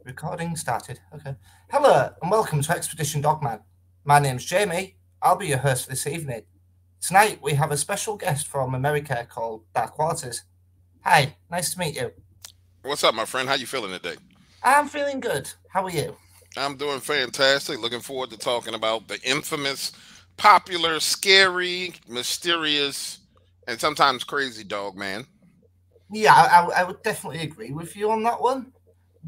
Recording started. Okay. Hello and welcome to Expedition Dogman. My name's Jamie. I'll be your host for this evening. Tonight we have a special guest from America called Dark Waters. Hi, nice to meet you. What's up, my friend? How you feeling today? I'm feeling good. How are you? I'm doing fantastic. Looking forward to talking about the infamous, popular, scary, mysterious, and sometimes crazy dog man. Yeah, I would definitely agree with you on that one.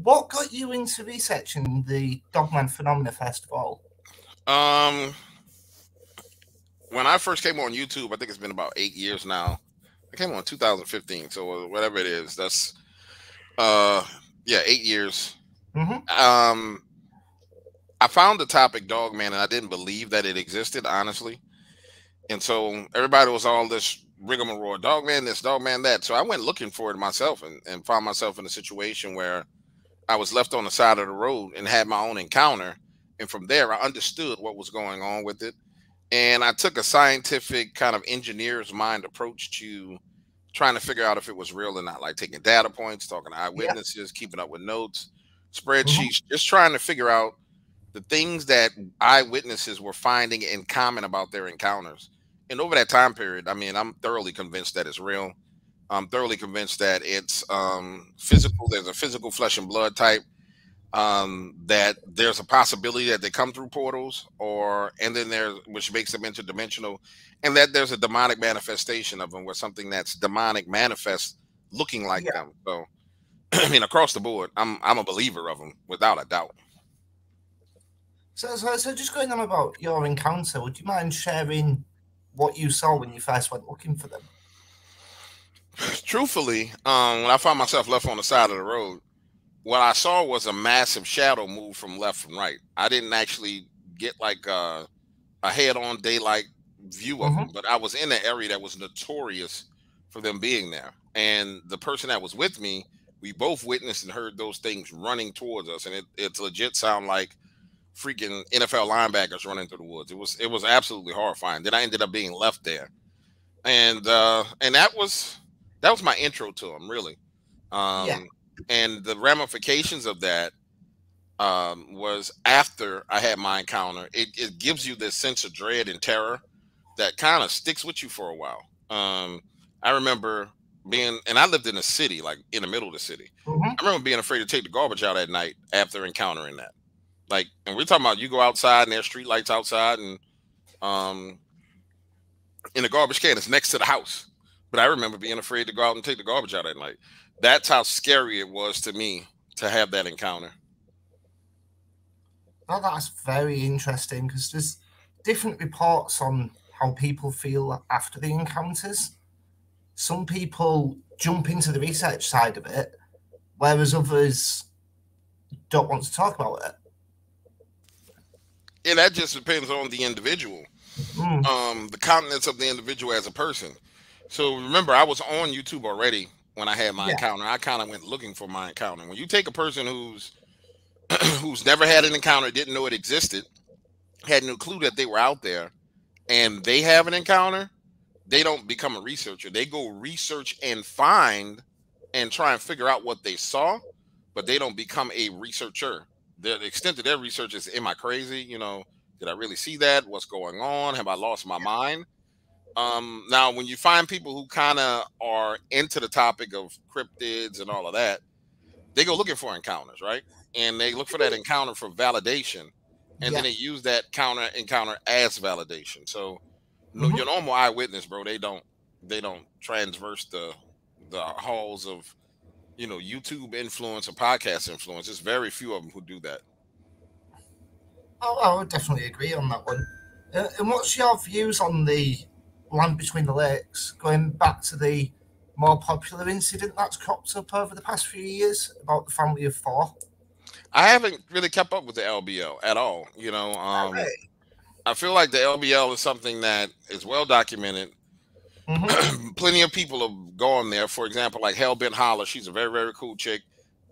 What got you into researching the Dogman phenomena first of all? Um, when I first came on YouTube, I think it's been about 8 years now. I came on 2015, so whatever it is, that's uh, yeah, 8 years. Mm-hmm. Um, I found the topic dog man, and I didn't believe that it existed, honestly. And so everybody was all this rigmarole, dog man this, dog man that. So I went looking for it myself and found myself in a situation where I was left on the side of the road and had my own encounter. And from there, I understood what was going on with it. And I took a scientific kind of engineer's mind approach to trying to figure out if it was real or not, like taking data points, talking to Yeah. eyewitnesses, keeping up with notes, Mm-hmm. spreadsheets, just trying to figure out the things that eyewitnesses were finding in common about their encounters. And over that time period, I mean, I'm thoroughly convinced that it's real. I'm thoroughly convinced that it's physical. There's a physical flesh and blood type. That there's a possibility that they come through portals, or and then there's which makes them interdimensional, and that there's a demonic manifestation of them, where something that's demonic manifests looking like Yeah. them. So, I mean, across the board, I'm a believer of them without a doubt. So just going on about your encounter, would you mind sharing what you saw when you first went looking for them? Truthfully, when I found myself left on the side of the road, what I saw was a massive shadow move from left and right. I didn't actually get like a head-on daylight view of Mm-hmm. them, but I was in an area that was notorious for them being there. And the person that was with me, we both witnessed and heard those things running towards us, and it's legit sound like freaking NFL linebackers running through the woods. It was absolutely horrifying. Then I ended up being left there, and that was my intro to them, really. Yeah. Um, and the ramifications of that was after I had my encounter. It gives you this sense of dread and terror that kind of sticks with you for a while. I remember and I lived in a city, like in the middle of the city. Mm-hmm. I remember being afraid to take the garbage out at night after encountering that. Like, and we're talking about you go outside and there's street lights outside, and um, in the garbage can is next to the house. But I remember being afraid to go out and take the garbage out at night. That's how scary it was to me to have that encounter. Well, that's very interesting because there's different reports on how people feel after the encounters. Some people jump into the research side of it, whereas others don't want to talk about it. And that just depends on the individual, Mm. the countenance of the individual as a person. So remember, I was on YouTube already when I had my Yeah. encounter. I kind of went looking for my encounter. When you take a person who's who's never had an encounter, didn't know it existed, had no clue that they were out there, and they have an encounter, they don't become a researcher. They go research and find and try and figure out what they saw, but they don't become a researcher. The extent of their research is, am I crazy? Did I really see that? What's going on? Have I lost my mind? Now, when you find people who kind of are into the topic of cryptids and all of that, they go looking for encounters, right? And they look for that encounter for validation, and then Yeah. they use that counter encounter as validation. So, no, Mm-hmm. your normal eyewitness, bro, they don't transverse the halls of YouTube influence or podcast influence. There's very few of them who do that. Oh, I would definitely agree on that one. And what's your views on the land between the lakes, going back to the more popular incident that's cropped up over the past few years about the family of four? I haven't really kept up with the LBL at all. Right. I feel like the LBL is something that is well documented. Mm-hmm. Plenty of people have gone there. For example, like Hellbent Holler, she's a very, very cool chick.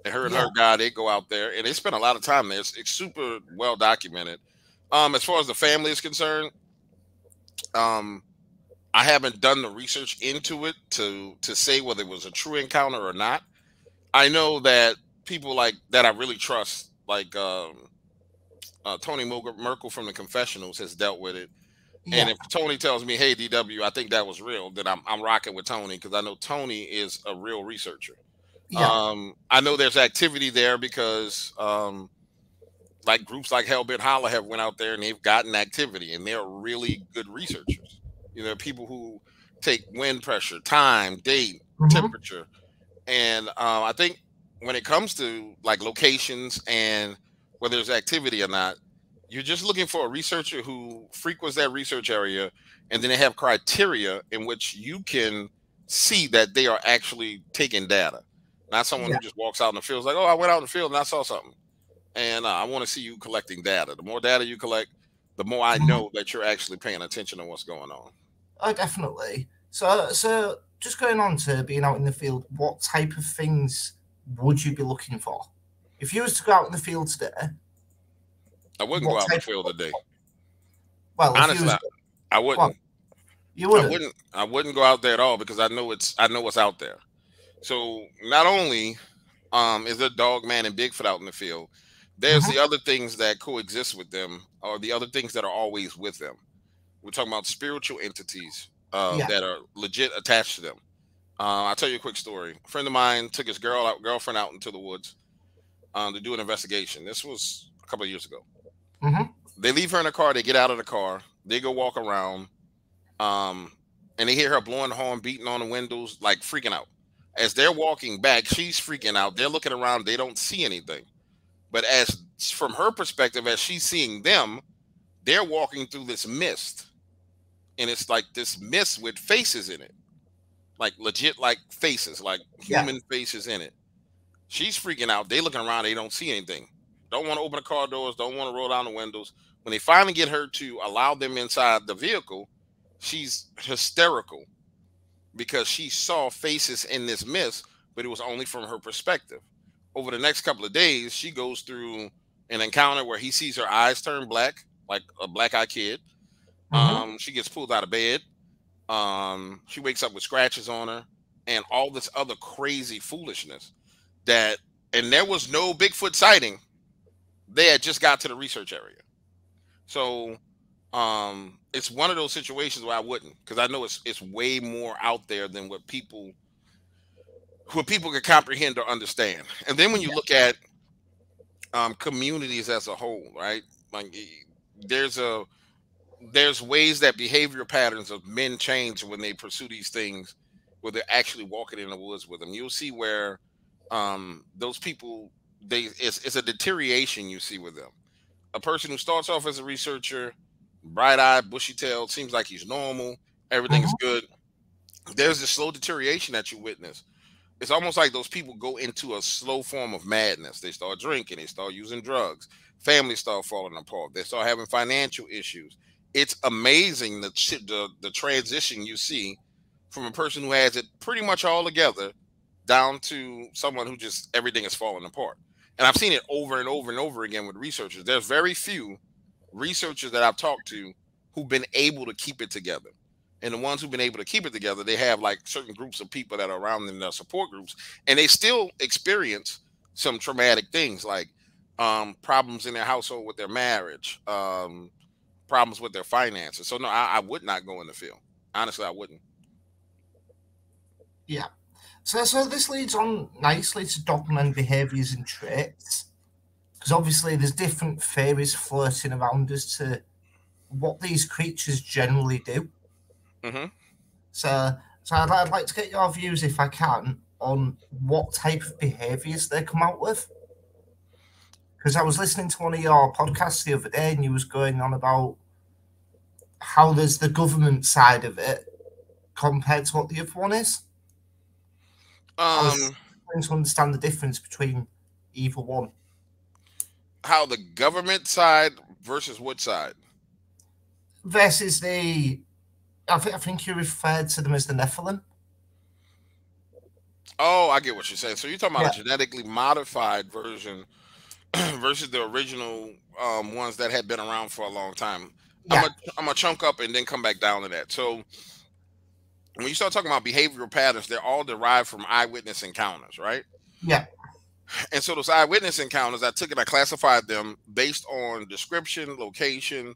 And her and Yeah. her guy, they go out there and they spend a lot of time there. It's super well documented. As far as the family is concerned, um, I haven't done the research into it to say whether it was a true encounter or not. I know that people like that I really trust, like Tony Merkel from the Confessionals has dealt with it. And Yeah, if Tony tells me, "Hey, DW, I think that was real," then I'm rocking with Tony because I know Tony is a real researcher. yeah, I know there's activity there because like groups like Hellbent Holla have went out there and they've gotten activity, and they're really good researchers. You know, people who take wind pressure, time, date, hmm, temperature, and I think when it comes to like locations and whether there's activity or not, you're just looking for a researcher who frequents that research area, and then they have criteria in which you can see that they are actually taking data, not someone yeah, who just walks out in the field like, "Oh, I went out in the field and I saw something." And I want to see you collecting data. The more data you collect, the more I hmm. know that you're actually paying attention to what's going on. Oh, definitely. So just going on to being out in the field, what type of things would you be looking for? If you was to go out in the field today, I wouldn't what go out in the type field today. well, if you Honestly, was I well, wouldn't. you wouldn't. I wouldn't go out there at all because I know what's out there. So not only is there dogman and Bigfoot out in the field, there's Hmm. the other things that coexist with them, or the other things that are always with them. We're talking about spiritual entities Yeah. that are legit attached to them. I'll tell you a quick story. A friend of mine took his girlfriend out into the woods to do an investigation. This was a couple of years ago. Hmm. They leave her in the car. They get out of the car. They go walk around. Um, and they hear her blowing the horn, beating on the windows, like freaking out. As they're walking back, she's freaking out. They're looking around. They don't see anything. But as from her perspective, as she's seeing them, they're walking through this mist, and it's like this mist with faces in it, like legit, like faces, like Yeah. human faces in it. She's freaking out. They looking around. They don't see anything. Don't want to open the car doors. Don't want to roll down the windows. When they finally get her to allow them inside the vehicle, she's hysterical because she saw faces in this mist, but it was only from her perspective. Over the next couple of days, she goes through an encounter where he sees her eyes turn black, like a black eyed kid. Hmm. She gets pulled out of bed. She wakes up with scratches on her and all this other crazy foolishness that, and there was no Bigfoot sighting. They had just got to the research area. So it's one of those situations where I wouldn't, because I know it's way more out there than what people can comprehend or understand. And then when you Yeah. look at communities as a whole, right? Like there's a there's ways that behavior patterns of men change when they pursue these things, where they're actually walking in the woods with them. You'll see where those people, it's a deterioration you see with them. A person who starts off as a researcher, bright-eyed, bushy-tailed, seems like he's normal, everything is Hmm. good. There's a slow deterioration that you witness. It's almost like those people go into a slow form of madness. They start drinking, they start using drugs, families start falling apart, they start having financial issues. It's amazing the transition you see from a person who has it pretty much all together down to someone who just everything is falling apart. And I've seen it over and over and over again with researchers. There's very few researchers that I've talked to who've been able to keep it together. And the ones who've been able to keep it together, they have like certain groups of people that are around them, their support groups, and they still experience some traumatic things like problems in their household with their marriage, problems with their finances. So no, I would not go in the field. Honestly, I wouldn't. Yeah. So this leads on nicely to dogman behaviours and traits, because obviously there's different theories floating around as to what these creatures generally do. Hmm. So I'd like to get your views, if I can, on what type of behaviours they come out with. Because I was listening to one of your podcasts the other day, and you was going on about how there's the government side of it compared to what the other one is. I was Um, trying to understand the difference between either one how the government side versus what side? versus the. I think you referred to them as the Nephilim. Oh, I get what you're saying. So you're talking about Yeah, a genetically modified version versus the original ones that had been around for a long time. I'm yeah, a I'm a chunk up and then come back down to that. So when you start talking about behavioral patterns, they're all derived from eyewitness encounters, right? yeah. And so those eyewitness encounters, I took it, I classified them based on description, location,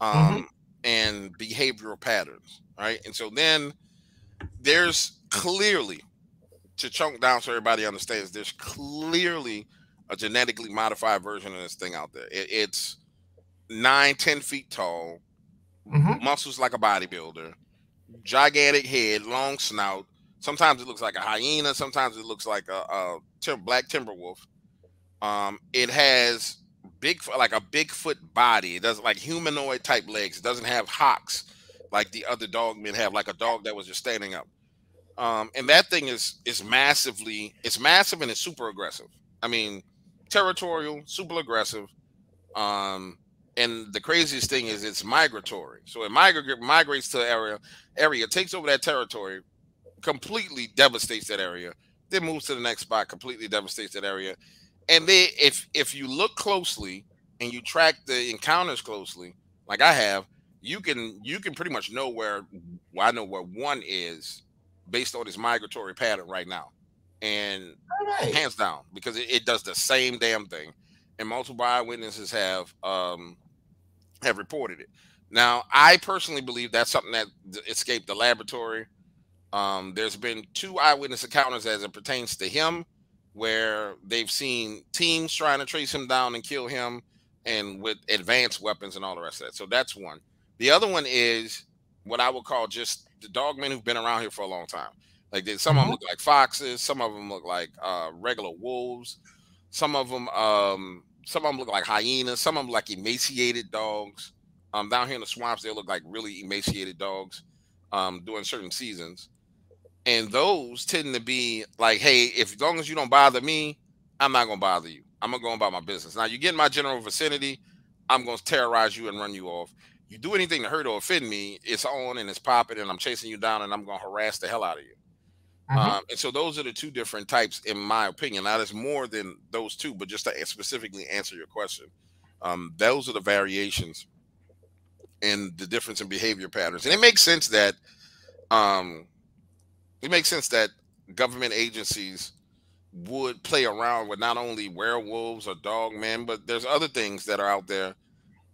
Mm-hmm. um, and behavioral patterns. Right. And so then there's clearly, to chunk down so everybody understands, there's clearly a genetically modified version of this thing out there. It's 9, 10 feet tall, Mm-hmm. muscles like a bodybuilder, gigantic head, long snout. Sometimes it looks like a hyena. Sometimes it looks like a black timber wolf. It has like a Bigfoot body. It doesn't like humanoid type legs. It doesn't have hocks like the other dog men have, like a dog that was just standing up. And that thing is massively, it's massive and it's super aggressive. I mean, territorial, super aggressive. Um, and the craziest thing is it's migratory. So it migrates to an area, takes over that territory, completely devastates that area, then moves to the next spot, completely devastates that area. And they, if you look closely and you track the encounters closely, like I have, you can pretty much know where, well, I know where one is based on his migratory pattern right now, and All right. hands down, because it does the same damn thing, and multiple eyewitnesses have reported it. Now, I personally believe that's something that escaped the laboratory. There's been 2 eyewitness encounters as it pertains to him, where they've seen teams trying to trace him down and kill him, and with advanced weapons and all the rest of that. So that's one. The other one is what I would call just the dogmen who've been around here for a long time. Like some of them Mm-hmm. look like foxes, some of them look like regular wolves, some of them look like hyenas, some of them like emaciated dogs. Down here in the swamps, they look like really emaciated dogs during certain seasons, and those tend to be like, hey, if as long as you don't bother me, I'm not gonna bother you. I'm gonna go about my business. Now you get in my general vicinity, I'm gonna terrorize you and run you off. You do anything to hurt or offend me, it's on and it's popping, and I'm chasing you down and I'm gonna harass the hell out of you. Mm-hmm. And so those are the 2 different types, in my opinion. Now there's more than those 2, but just to specifically answer your question, those are the variations and the difference in behavior patterns. And um, it makes sense that government agencies would play around with not only werewolves or dogmen, but there's other things that are out there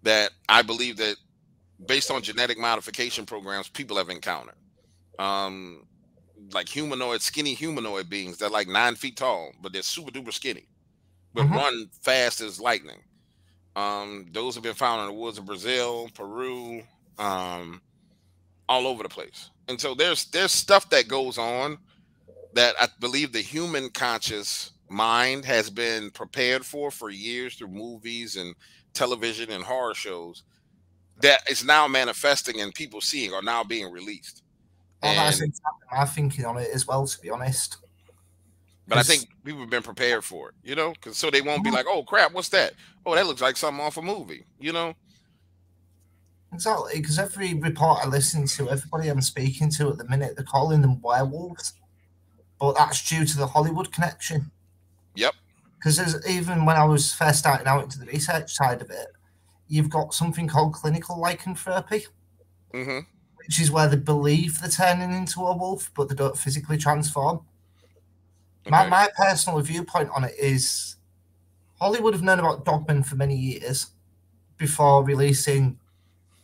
that I believe that, based on genetic modification programs, people have encountered. Um, like skinny humanoid beings that are like 9 feet tall, but they're super duper skinny, but Mm-hmm. run fast as lightning. Those have been found in the woods of Brazil, Peru, um, all over the place. And so there's stuff that goes on that I believe the human conscious mind has been prepared for years through movies and television and horror shows, that is now manifesting and people seeing, are now being released. Oh, that's And exactly my thinking on it as well, to be honest. but I Because think people have been prepared for it, because so they won't be like, oh crap, what's that? Oh, that looks like something off a movie. exactly, because every report I listen to, everybody I'm speaking to at the minute, they're calling them werewolves, but that's due to the Hollywood connection. Yep. Because even when I was first starting out into the research side of it, you've got something called clinical lycanthropy, Mm-hmm. which is where they believe they're turning into a wolf, but they don't physically transform. My, Okay. my personal viewpoint on it is Hollywood have known about Dogman for many years before releasing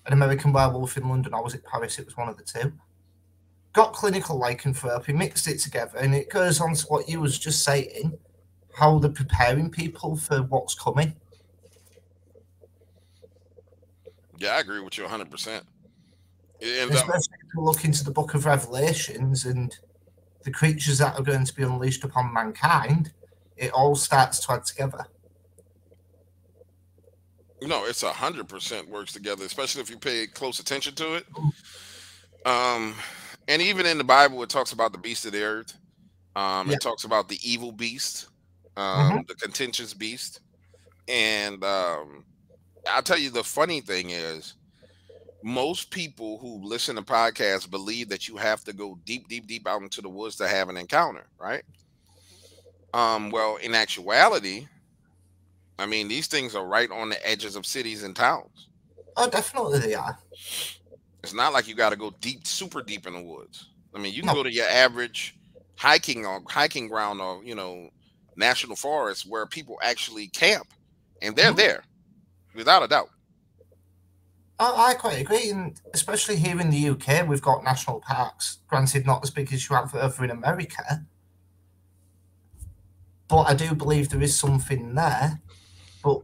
An American Werewolf in London, or was it Paris? It was one of the two. Got clinical lycanthropy, mixed it together, and it goes on to what you was just saying, how they're preparing people for what's coming. Yeah, I agree with you 100%. And Especially if you look into the Book of Revelations and the creatures that are going to be unleashed upon mankind, it all starts to add together. no, it's 100% works together, especially if you pay close attention to it. Um, and even in the Bible, it talks about the beast of the earth. Yeah. It talks about the evil beast, Mm-hmm. the contentious beast. And I'll tell you, the funny thing is, most people who listen to podcasts believe that you have to go deep, deep, deep out into the woods to have an encounter, right? Well, in actuality, I mean, these things are right on the edges of cities and towns. Oh, definitely they are. It's not like you got to go deep, super deep in the woods. I mean, you can No. go to your average hiking ground, or national forests where people actually camp, and they're Mhm. there without a doubt. I quite agree, and especially here in the UK, we've got national parks. Granted, not as big as you have over in America, but I do believe there is something there, but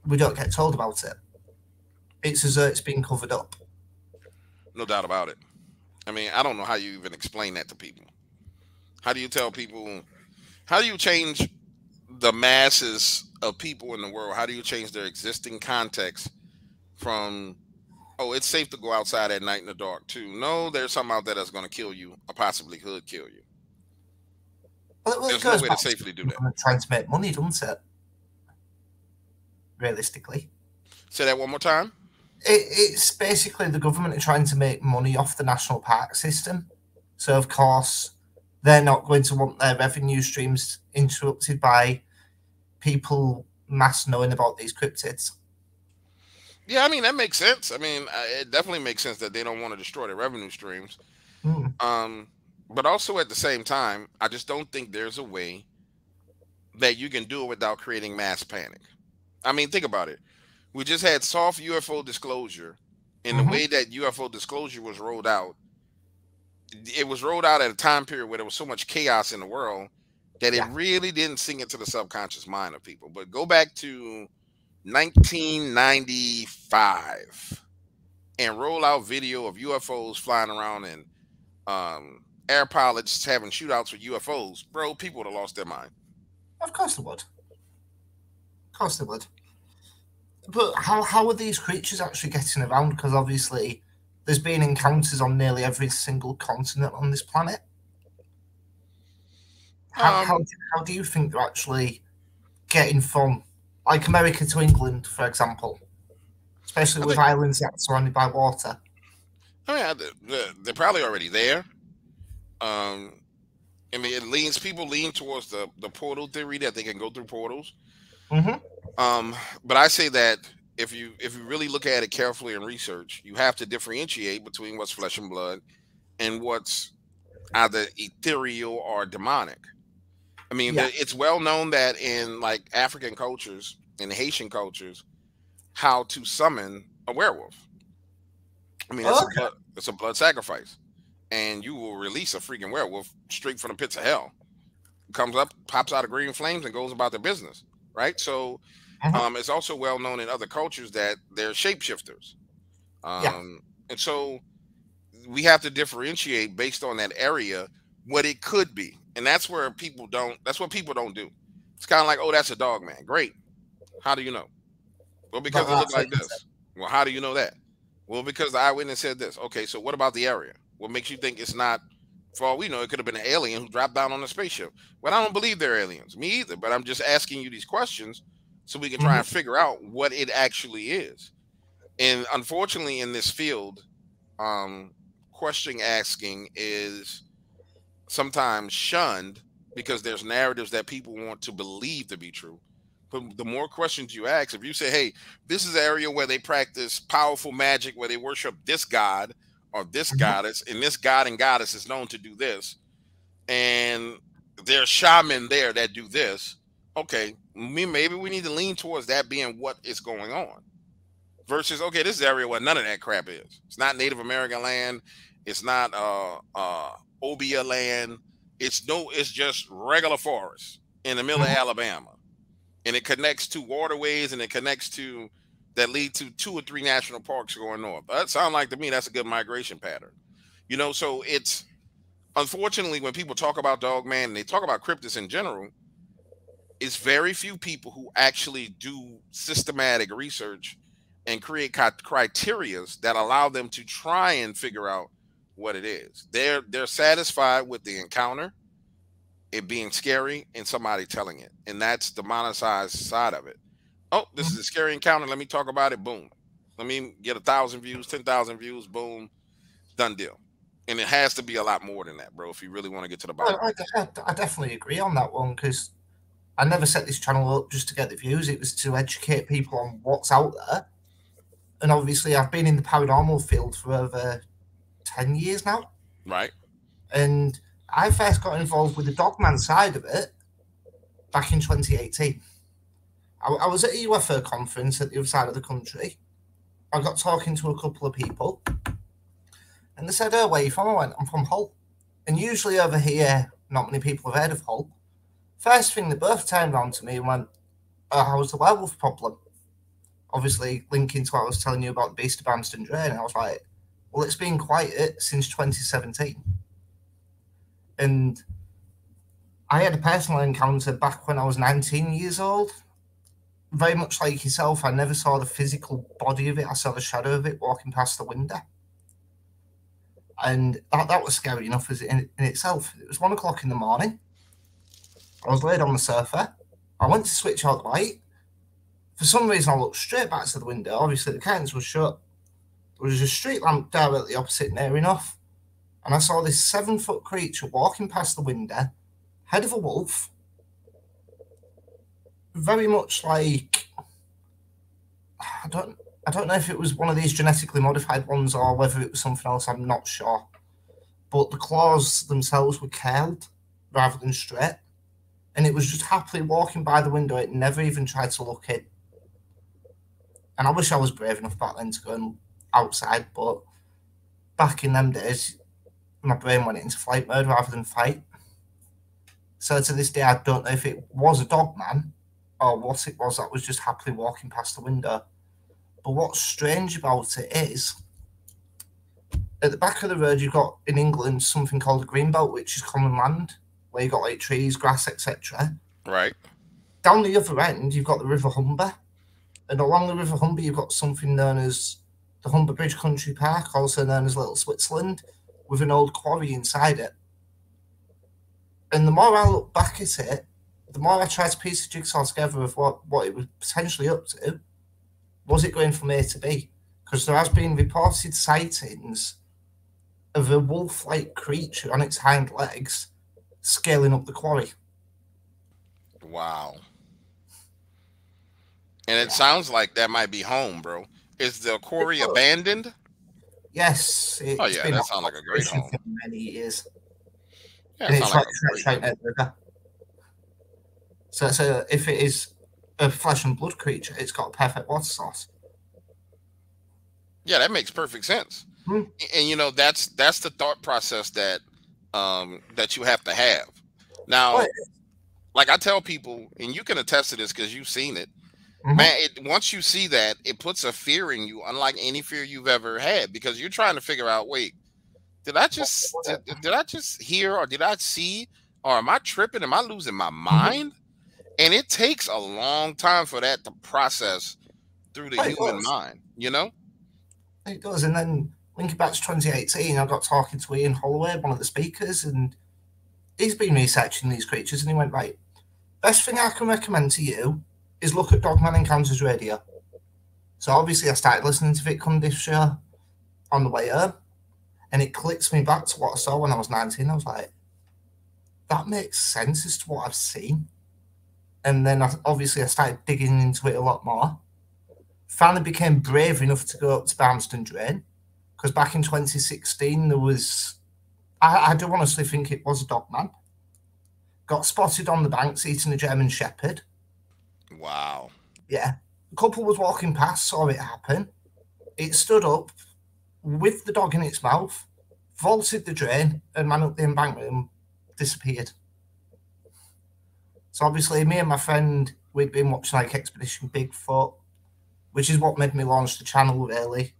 we don't get told about it. It's as though it's been covered up. No doubt about it. I mean, I don't know how you even explain that to people. How do you tell people? How do you change the masses of people in the world? How do you change their existing context from, oh, it's safe to go outside at night in the dark, to no, there's something out there that's going to kill you or possibly could kill you? Well, it There's no goes way to back to safely do the that. government trying to make money, doesn't it? Realistically, Say that one more time. it's basically the government are trying to make money off the national park system. So, of course, they're not going to want their revenue streams interrupted by people mass knowing about these cryptids. Yeah, I mean that makes sense. I mean, it definitely makes sense that they don't want to destroy their revenue streams. Mm. Um, but also at the same time, I just don't think there's a way that you can do it without creating mass panic. I mean, think about it. We just had soft UFO disclosure, and the Hmm. way that UFO disclosure was rolled out, it was rolled out at a time period where there was so much chaos in the world that it Yeah, really didn't sink into the subconscious mind of people. But go back to 1995 and roll out video of UFOs flying around and air pilots having shootouts with UFOs, bro, people would have lost their mind. of course they would. Of course they would. But how are these creatures actually getting around? Because obviously, there's been encounters on nearly every single continent on this planet. How Um, how do, how do you think they're actually getting from like America to England, for example, especially I with think, islands that are surrounded by water? I mean, they're probably already there. Um, I mean, it leans people lean towards the portal theory that they can go through portals. Hmm. Um, but I say that if you really look at it carefully and research, you have to differentiate between what's flesh and blood and what's either ethereal or demonic. I mean, Yeah. it's well known that in like African cultures and Haitian cultures, how to summon a werewolf. I mean, Okay. it's a blood sacrifice, and you will release a freaking werewolf straight from the pits of hell. Comes up, pops out of green flames, and goes about their business. Right. So, Hmm. it's also well known in other cultures that they're shapeshifters. Yeah. And so we have to differentiate based on that area what it could be, and that's where people don't. That's what people don't do. It's kind of like, oh, that's a dog man. Great. How do you know? Well, because it looked That's it. like this. Well, how do you know that? Well, because the eyewitness said this. Okay, so what about the area? What makes you think it's not? For all we know, it could have been an alien who dropped down on a spaceship. Well, I don't believe they're aliens. Me either. But I'm just asking you these questions so we can try Hmm. and figure out what it actually is. And unfortunately, in this field, um, question asking is sometimes shunned because there's narratives that people want to believe to be true. But the more questions you ask, if you say, hey, this is an area where they practice powerful magic, where they worship this god or this Hmm. goddess, and this god and goddess is known to do this, and there's shaman there that do this, okay, maybe we need to lean towards that being what is going on versus, okay, this is an area where none of that crap is. It's not Native American land. It's not Obia land. It's just regular forest in the middle of Hmm. Alabama, and it connects to waterways and it connects to that lead to 2 or 3 national parks going north. That sounds like to me that's a good migration pattern. So it's unfortunately when people talk about dogman and they talk about cryptids in general, it's very few people who actually do systematic research and create criterias that allow them to try and figure out what it is. They're satisfied with the encounter, it being scary, and somebody telling it, and that's the monetized side of it. Oh, this is a scary encounter. Let me talk about it. Boom. Let me get 1,000 views, 10,000 views. Boom. Done deal. And it has to be a lot more than that, bro. If you really want to get to the Well, bottom of it. I definitely agree on that one because I never set this channel up just to get the views. It was to educate people on what's out there. And obviously, I've been in the paranormal field for over 10 years now. Right. And I first got involved with the dogman side of it back in 2018. I was at a UFO conference at the other side of the country. I got talking to a couple of people, and they said, "Oh, where are you from?" I went, "I'm from Hull." And usually over here, not many people have heard of Hull. First thing, they both turned around to me and went, "Oh, how's the werewolf problem?" Obviously, linking to what I was telling you about the Beast of Amston Drain. I was like, "Well, it's been quiet since 2017." And I had a personal encounter back when I was 19 years old. Very much like yourself, I never saw the physical body of it. I saw the shadow of it walking past the window. And that was scary enough as in itself. It was 1 o'clock in the morning. I was laid on the sofa. I went to switch out the light. For some reason, I looked straight back to the window. Obviously, the curtains were shut. There was a street lamp directly opposite, near enough. And I saw this 7-foot creature walking past the window, head of a wolf, very much like, I don't know if it was one of these genetically modified ones or whether it was something else. I'm not sure. But the claws themselves were curled rather than straight, and it was just happily walking by the window. It never even tried to look in. And I wish I was brave enough back then to go outside, but back in them days, my brain went into flight mode rather than fight. So to this day, I don't know if it was a dogman or what it was that was just happily walking past the window. But what's strange about it is, at the back of the road, you've got in England something called a green belt, which is common land, where you've got like trees, grass, etc. Right. Down the other end, you've got the River Humber. And along the River Humber, you've got something known as the Humber Bridge Country Park, also known as Little Switzerland, with an old quarry inside it. And the more I look back at it, the more I try to piece the jigsaw together of what it was potentially up to. Was it going from A to B? Because there has been reported sightings of a wolf-like creature on its hind legs scaling up the quarry. Wow. And it sounds like that might be home, bro. Is the quarry abandoned? Yes. Oh It's yeah, been that sounds like a great home. for many years. Yeah, And it it's sounds like right near the river. So if it is a flesh and blood creature, it's got a perfect water source. Yeah, that makes perfect sense. Hmm. And you know, that's the thought process that that you have to have. Now, Right. like I tell people, and you can attest to this because you've seen it, Mhm. man. Once you see that, it puts a fear in you, unlike any fear you've ever had, because you're trying to figure out, wait, did I just hear, or did I see, or am I tripping? Am I losing my mind? And it takes a long time for that to process through the Right, it human does. mind, you know? It does. And then linking back to 2018, I got talking to Ian Holloway, one of the speakers, and he's been researching these creatures, and he went, right, best thing I can recommend to you is look at Dogman Encounters Radio. So obviously I started listening to Vic Cundiff's show on the way home, and it clicks me back to what I saw when I was 19. I was like, that makes sense as to what I've seen. And then obviously I started digging into it a lot more. Finally became brave enough to go up to Barmston Drain, because back in 2016 there was, I do honestly think it was a dogman. Got spotted on the banks eating a German Shepherd. Wow. Yeah. The couple was walking past, saw it happen. It stood up with the dog in its mouth, vaulted the drain, and ran up the embankment and disappeared. So obviously, me and my friend, we'd been watching like Expedition Bigfoot, which is what made me launch the channel, really.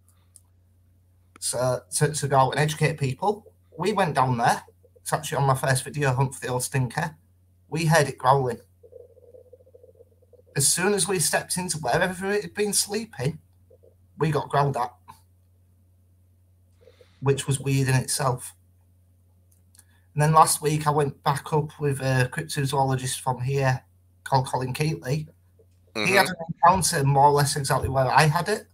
So to go out and educate people, we went down there. It's actually on my first video, Hunt for the Old Stinker. We heard it growling. As soon as we stepped into wherever it had been sleeping, we got growled at, which was weird in itself. And then last week, I went back up with a cryptozoologist from here called Colin Keatley. He had an encounter more or less exactly where I had it.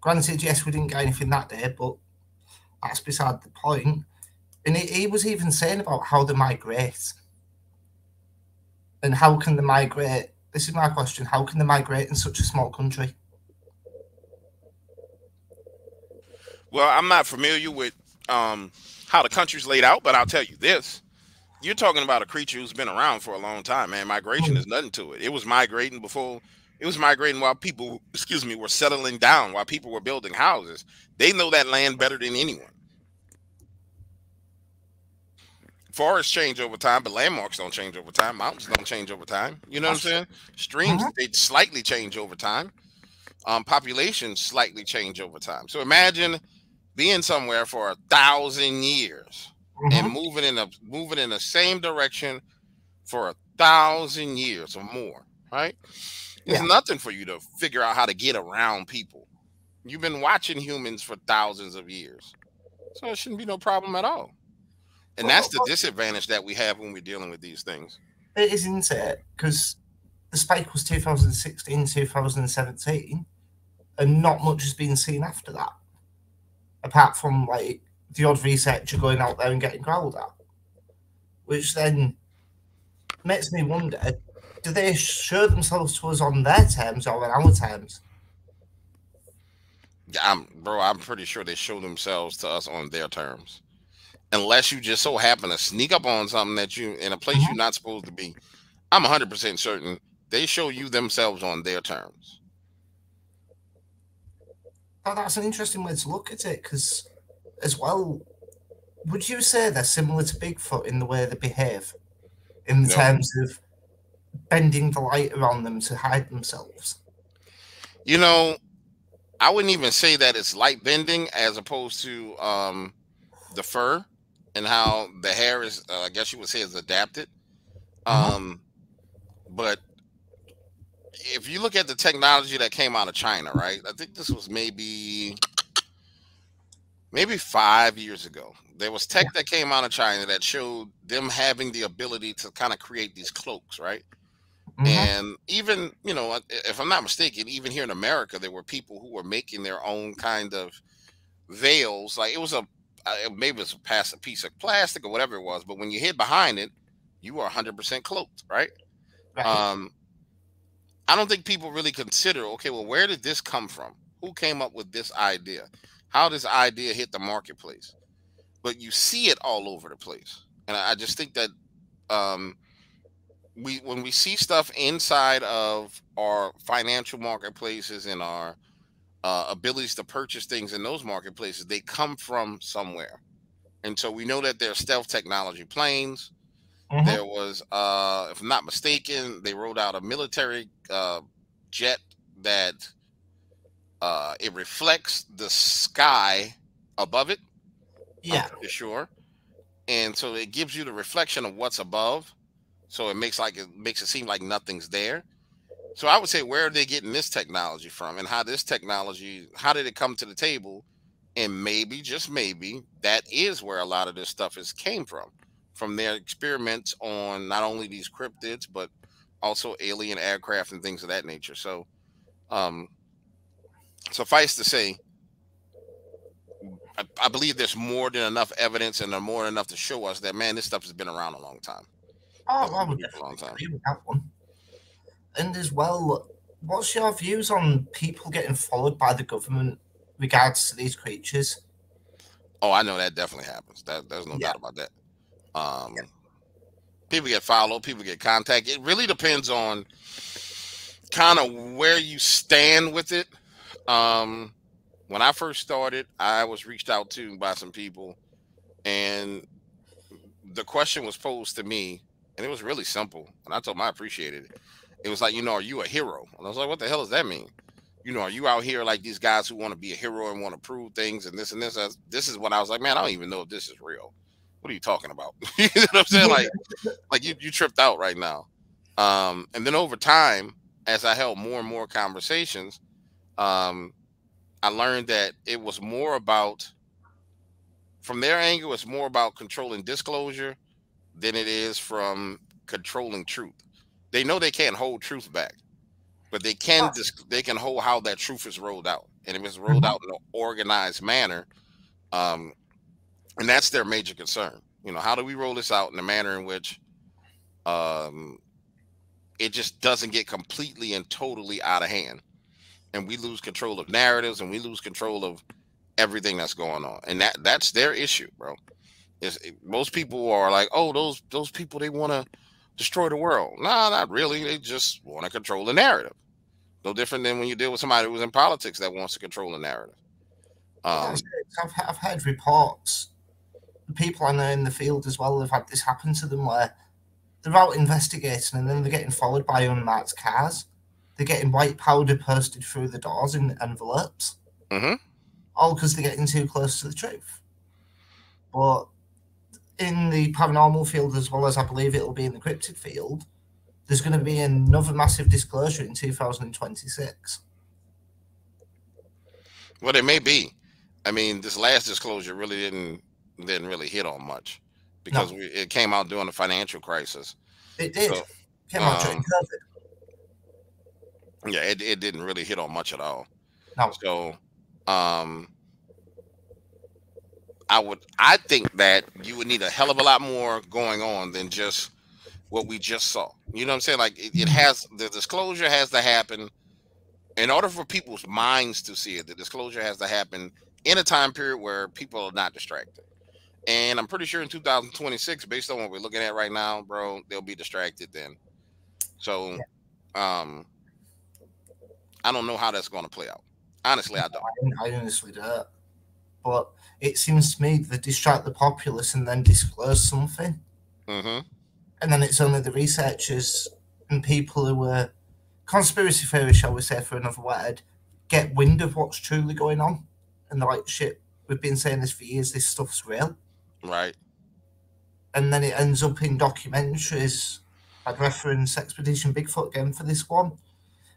Granted, yes, we didn't get anything that day, but that's beside the point. And he was even saying about how they migrate. And how can they migrate? This is my question. How can they migrate in such a small country? Well, I'm not familiar with how the country's laid out, but I'll tell you this. You're talking about a creature who's been around for a long time, man. Migration Mm, is nothing to it. It was migrating before. It was migrating while people, excuse me, were settling down, while people were building houses. They know that land better than anyone. Forests change over time, but landmarks don't change over time. Mountains don't change over time. You know what I'm that's true. saying? Streams, Mhm. they slightly change over time. Populations slightly change over time. So imagine being somewhere for 1,000 years and Mhm. moving in the same direction for 1,000 years or more, right? It's Yeah. nothing for you to figure out how to get around people. You've been watching humans for thousands of years, so it shouldn't be no problem at all. And that's the Well, disadvantage that we have when we're dealing with these things. it is, isn't it? Because the spike was 2016, 2017, and not much has been seen after that, apart from like the odd researcher going out there and getting growled at, which then makes me wonder: do they show themselves to us on their terms or on our terms? Yeah, I'm pretty sure they show themselves to us on their terms. Unless you just so happen to sneak up on something that you in a place you're Mhm. not supposed to be. I'm 100% certain they show you themselves on their terms. That's an interesting way to look at it, because as well, would you say they're similar to Bigfoot in the way they behave, in the No, terms of bending the light around them to hide themselves? you know, I wouldn't even say that it's light bending as opposed to the fur and how the hair is. I guess you would say is adapted. Mhm. Um, but if you look at the technology that came out of China, right? I think this was maybe 5 years ago. There was Yeah. tech that came out of China that showed them having the ability to kind of create these cloaks, right? Mhm. And even, if I'm not mistaken, even here in America, there were people who were making their own kind of veils. Like it was maybe it was a piece of plastic or whatever it was, but when you hid behind it, you were 100% cloaked, right? Right. Um, I don't think people really consider, okay, well, where did this come from? Who came up with this idea? How does idea hit the marketplace? But you see it all over the place, and I just think that um, we when we see stuff inside of our financial marketplaces and our abilities to purchase things in those marketplaces, they come from somewhere. And so we know that there's stealth technology planes. Mhm. There was, if I'm not mistaken, they rolled out a military jet that it reflects the sky above it. I'm Yeah. pretty sure, and so it gives you the reflection of what's above. So it makes it seem like nothing's there. So I would say, where are they getting this technology from, and how did it come to the table? And maybe, just maybe, that is where a lot of this stuff is came from their experiments on not only these cryptids, but also alien aircraft and things of that nature. So, um, suffice to say, I believe there's more than enough evidence and more than enough to show us that, man, this stuff has been around a long time. Oh, It's I been would around for a long definitely time. agree with that one. And as well, what's your views on people getting followed by the government regards to these creatures? Oh, I know that definitely happens. There's no Yeah. doubt about that. People get followed, people get contact. It really depends on kind of where you stand with it. Um, when I first started, I was reached out to by some people, and the question was posed to me, and it was really simple. And I told them I appreciated it. It was like, are you a hero? And I was like, what the hell does that mean? Are you out here like these guys who want to be a hero and want to prove things and this and this? This is what I was like, man, I don't even know if this is real. What are you talking about? You know what I'm saying? Like you tripped out right now. And then over time, as I held more and more conversations, um, I learned that it was more about, from their angle, it's more about controlling disclosure than it is from controlling truth. They know they can't hold truth back, but they can hold how that truth is rolled out, and if it's rolled Mhm. out in an organized manner, um, and that's their major concern. How do we roll this out in a manner in which um, it just doesn't get completely and totally out of hand, and we lose control of narratives and we lose control of everything that's going on, and that's their issue, bro. Most people are like, oh, those people, they want to destroy the world. Nah, not really. They just want to control the narrative. No different than when you deal with somebody who's in politics that wants to control the narrative. But that's Um, it. I've heard reports. People I know in the field as well have had this happen to them where they're out investigating and then they're getting followed by unmarked cars. They're getting white powder posted through the doors in envelopes, hmm all because they're getting too close to the truth. But in the paranormal field, as well as I believe it'll be in the cryptid field, there's going to be another massive disclosure in 2026. Well, it may be. I mean, this last disclosure really didn't really hit on much because No, it came out during the financial crisis. it did. So, Came out during um, COVID. yeah, it didn't really hit on much at all. No, So, um, I think that you would need a hell of a lot more going on than just what we just saw. You know what I'm saying? Like it has, the disclosure has to happen in order for people's minds to see it. The disclosure has to happen in a time period where people are not distracted. And I'm pretty sure in 2026, based on what we're looking at right now, bro, they'll be distracted then. So, yeah, um, I don't know how that's going to play out. Honestly, I don't. I honestly don't. But it seems to me they distract the populace and then disclose something, hmm and then it's only the researchers and people who are conspiracy theorists, shall we say, for another word, get wind of what's truly going on, and they're like, "Shit, we've been saying this for years. This stuff's real." Right. And then it ends up in documentaries. I'd reference Expedition Bigfoot again for this one.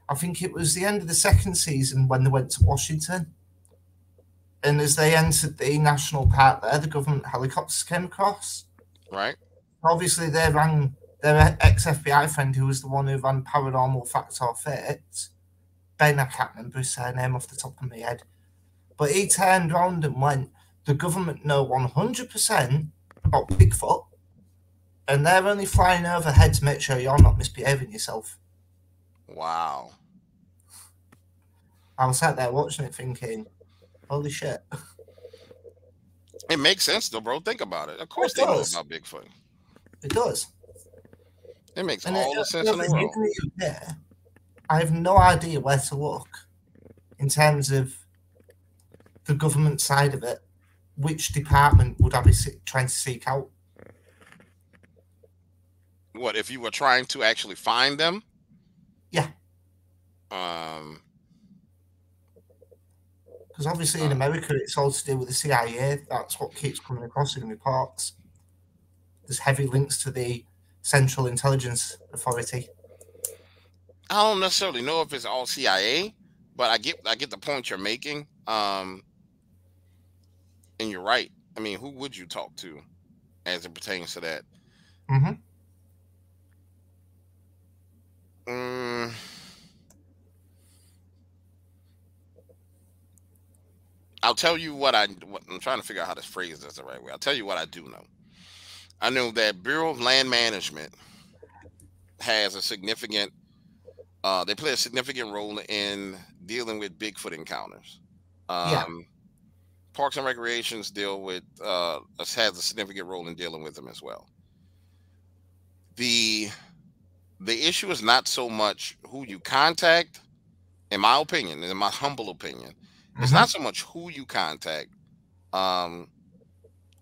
I think it was the end of the second season when they went to Washington. And as they entered the national park there, the government helicopters came across. Right. Obviously, they rang their ex FBI friend who was the one who ran Paranormal Facts or Fate. Ben, I can't remember his surname off the top of my head. But he turned around and went, the government know 100% about Bigfoot, and they're only flying overhead to make sure you're not misbehaving yourself. Wow. I was sat there watching it thinking, holy shit. It makes sense though, bro. Think about it. Of course It they know does. about Bigfoot. It does. It makes And all the sense in the even in world. the UK, I have no idea where to look in terms of the government side of it. Which department would I be trying to seek out? What if you were trying to actually find them? Yeah, Um, because obviously in uh, America it's all to do with the CIA. That's what keeps coming across in reports. There's heavy links to the Central Intelligence Authority. I don't necessarily know if it's all CIA, but I get the point you're making. And you're right. I mean, who would you talk to as it pertains to that? Mm-hmm. Mm, I'll tell you what I'm trying to figure out how to phrase this the right way. I'll tell you what I do know. I know that Bureau of Land Management has a significant. They play a significant role in dealing with Bigfoot encounters. Yeah. Um, Parks and Recreations deal with has a significant role in dealing with them as well. The the issue is not so much who you contact, in my opinion, in my humble opinion. It's Mm-hmm. not so much who you contact. Um,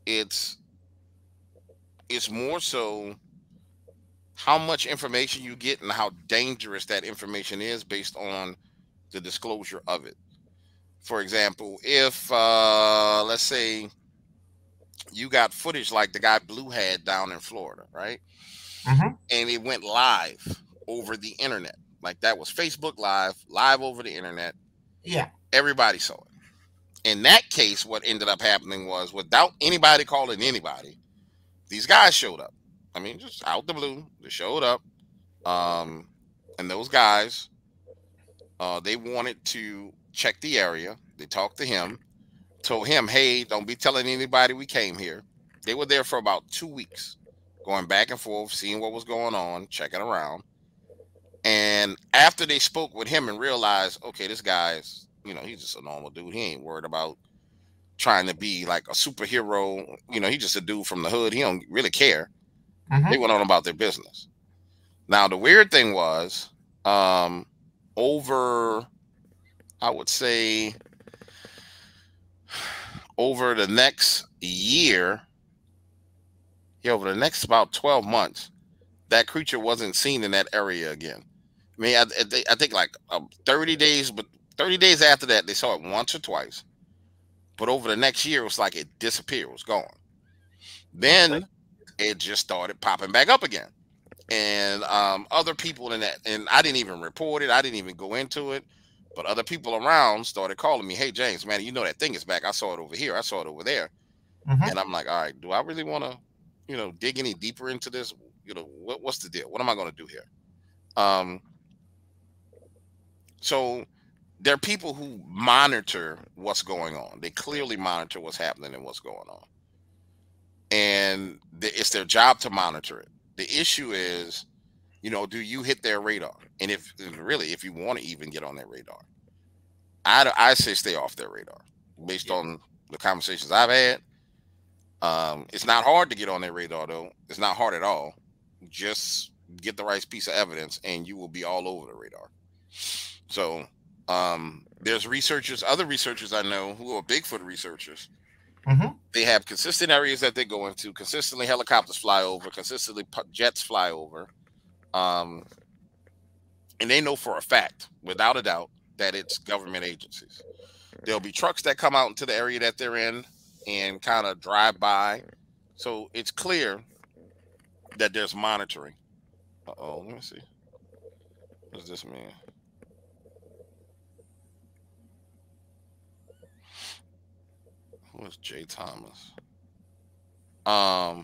it's it's more so how much information you get and how dangerous that information is based on the disclosure of it. For example, if let's say you got footage like the guy Blue had down in Florida, right? Mm-hmm. And it went live over the internet. Like that was Facebook live over the internet. Yeah. Everybody saw it. In that case, what ended up happening was without anybody calling anybody, these guys showed up. I mean, just out the blue, they showed up. Um, and those guys, they wanted to check the area. They talked to him, told him, hey, don't be telling anybody we came here. They were there for about 2 weeks, going back and forth, seeing what was going on, checking around. And after they spoke with him and realized, okay, this guy's, he's just a normal dude. He ain't worried about trying to be like a superhero. He's just a dude from the hood. He don't really care. They Mm-hmm. went on about their business. Now the weird thing was, over, I would say, over the next year, yeah, over the next about 12 months, that creature wasn't seen in that area again. I mean, I think like 30 days, but 30 days after that, they saw it once or twice. But over the next year, it was like it disappeared, it was gone. That's right. Then it just started popping back up again. And other people in that, and I didn't even report it, I didn't even go into it. But other people around started calling me, "Hey, James, man, that thing is back. I saw it over here. I saw it over there." Mm-hmm. And I'm like, all right, do I really want to, dig any deeper into this? What's the deal? What am I going to do here? Um, so there are people who monitor what's going on. They clearly monitor what's happening and what's going on, and it's their job to monitor it. The issue is, do you hit their radar? And if you want to even get on their radar, I say stay off their radar based Yeah. on the conversations I've had. It's not hard to get on their radar, though. It's not hard at all. Just get the right piece of evidence, and you will be all over the radar. So, there's other researchers I know who are Bigfoot researchers. Mm-hmm. They have consistent areas that they go into. Consistently, helicopters fly over. Consistently, jets fly over. And they know for a fact, without a doubt, that it's government agencies. There'll be trucks that come out into the area that they're in and kind of drive by. So it's clear that there's monitoring. Let me see. What does this mean? Who is Jay Thomas? I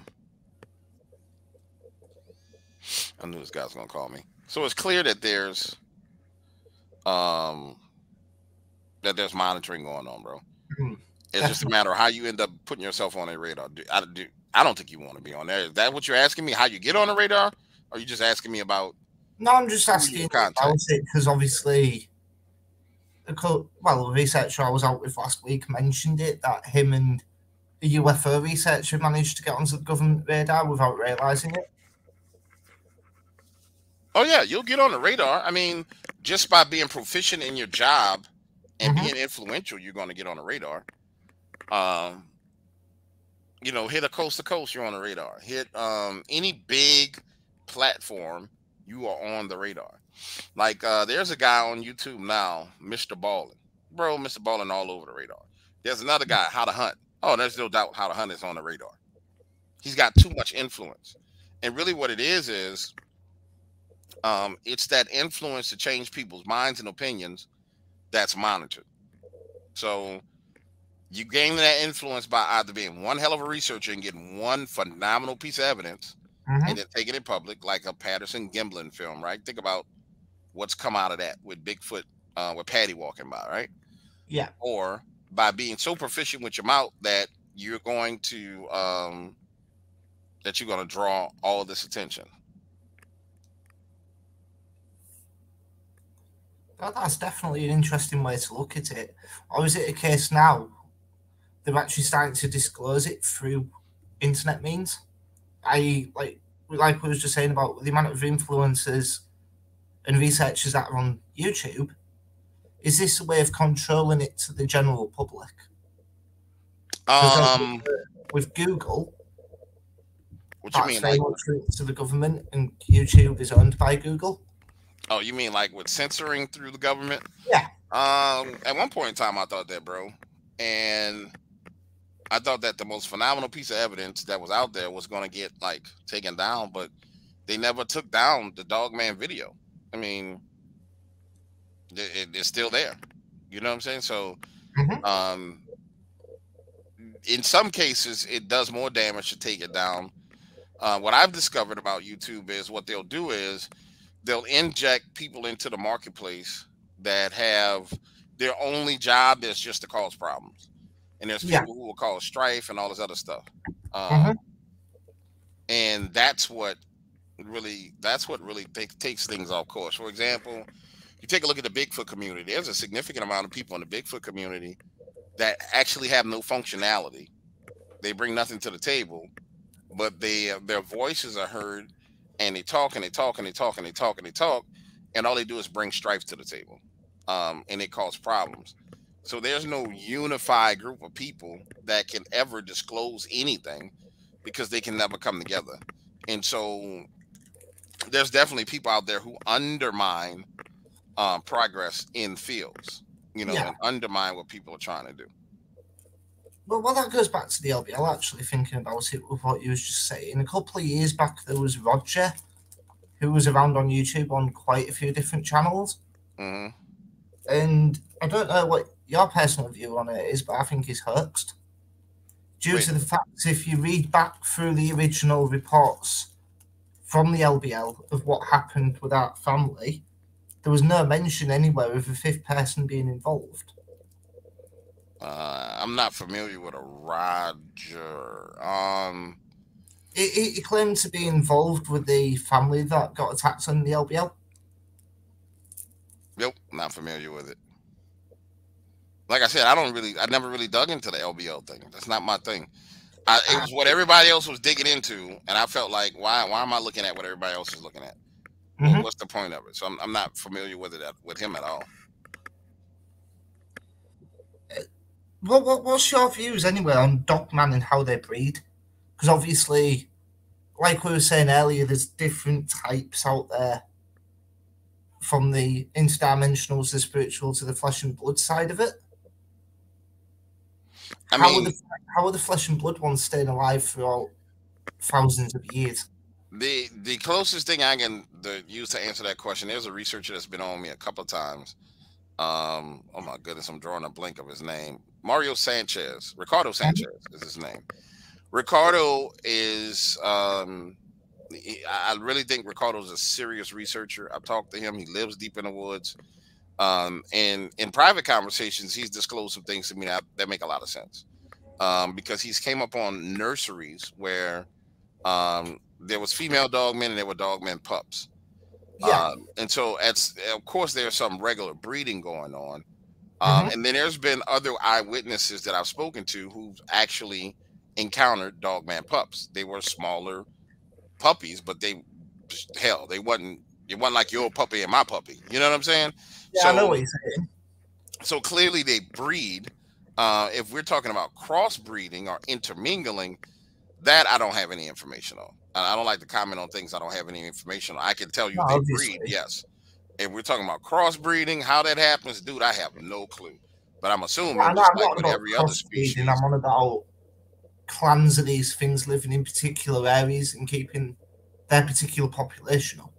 knew this guy was gonna call me. So it's clear that um there's monitoring going on, bro. Mm-hmm. It's just a matter of how you end up putting yourself on a radar. I don't think you want to be on there. Is that what you're asking me? How you get on the radar? Or are you just asking me about No, I'm just who you asking in about contact? it because obviously, the researcher I was out with last week mentioned it that him and a UFO researcher managed to get onto the government radar without realizing it. Oh yeah, you'll get on the radar. I mean, just by being proficient in your job and Mm-hmm. being influential, you're going to get on the radar. Um, hit a coast to coast, you're on the radar. Hit any big platform, you are on the radar. Like there's a guy on YouTube now, Mr. Ballin. Bro, Mr. Ballin all over the radar. There's another guy, How to Hunt. Oh, there's no doubt How to Hunt is on the radar. He's got too much influence. And really what it is it's that influence to change people's minds and opinions that's monitored. So you gain that influence by either being one hell of a researcher and getting one phenomenal piece of evidence and Mm-hmm. then taking it public, like a Patterson Gimlin film, right? Think about what's come out of that with Bigfoot, with Patty walking by, right? Yeah. Or by being so proficient with your mouth that you're going to draw all of this attention. That's definitely an interesting way to look at it. Or is it a case now they're actually starting to disclose it through internet means? I like we was just saying about the amount of influencers and researchers that are on YouTube. Is this a way of controlling it to the general public? Because Um, with Google, what you that's mean, very like? much linked to the government, and YouTube is owned by Google. Oh, you mean like with censoring through the government? Yeah. At one point in time, I thought that, bro, and I thought that the most phenomenal piece of evidence that was out there was going to get like taken down, but they never took down the dogman video. I mean, it's still there. You know what I'm saying? So, Mm-hmm. um, in some cases, it does more damage to take it down. What I've discovered about YouTube is what they'll do is they'll inject people into the marketplace that have their only job is just to cause problems, and there's Yeah. people who will cause strife and all this other stuff. Mm-hmm. And that's what really takes things off course. For example, you take a look at the Bigfoot community. There's a significant amount of people in the Bigfoot community that actually have no functionality. They bring nothing to the table, but their voices are heard, and they talk and they talk and they talk and they talk and they talk, and all they do is bring strife to the table, and it cause problems. So there's no unified group of people that can ever disclose anything because they can never come together. And so there's definitely people out there who undermine progress in fields, Yeah. and undermine what people are trying to do. Well, that goes back to the LBL. Actually, thinking about it with what you was just saying, a couple of years back there was Roger, who was around on YouTube on quite a few different channels, Hmm. and I don't know what your personal view on it is, but I think he's hoaxed due Wait, to the fact if you read back through the original reports from the LBL of what happened with that family, there was no mention anywhere of a fifth person being involved. I'm not familiar with a Roger. He claimed to be involved with the family that got attacked on the LBL. Nope, not familiar with it. Like I said, I never really dug into the LBL thing. That's not my thing. It was what everybody else was digging into, and I felt like, why am I looking at what everybody else is looking at? Mm-hmm. What's the point of it? So I'm not familiar with with him at all. What's your views anyway on dogman and how they breed? Because obviously, like we were saying earlier, there's different types out there, from the interdimensionals, the spiritual, to the flesh and blood side of it. I How are mean, the flesh and blood ones staying alive throughout thousands of years? the closest thing I can use to answer that question, there's a researcher that's been on me a couple of times. Oh my goodness, I'm drawing a blank of his name. Mario Sanchez, Ricardo Sanchez is his name. Ricardo is I really think Ricardo's a serious researcher. I've talked to him. He lives deep in the woods. And in private conversations, he's disclosed some things to me that make a lot of sense. Because he's came up on nurseries where there was female dogmen and there were dogmen pups. Yeah. And so of course there's some regular breeding going on. Mm-hmm. And then there's been other eyewitnesses that I've spoken to who've actually encountered dogman pups. They were smaller puppies, but it wasn't like your puppy and my puppy. You know what I'm saying? Yeah, I know So what you're saying. so clearly they breed. If we're talking about crossbreeding or intermingling, that I don't have any information on. I don't like to comment on things I don't have any information on. I can tell No, you they breed, obviously. yes. If we're talking about crossbreeding, how that happens, dude, I have no clue. But I'm Yeah, assuming, no, just I'm like not with about every other crossbreeding. species. I'm on about clans of these things living in particular areas and keeping their particular population up.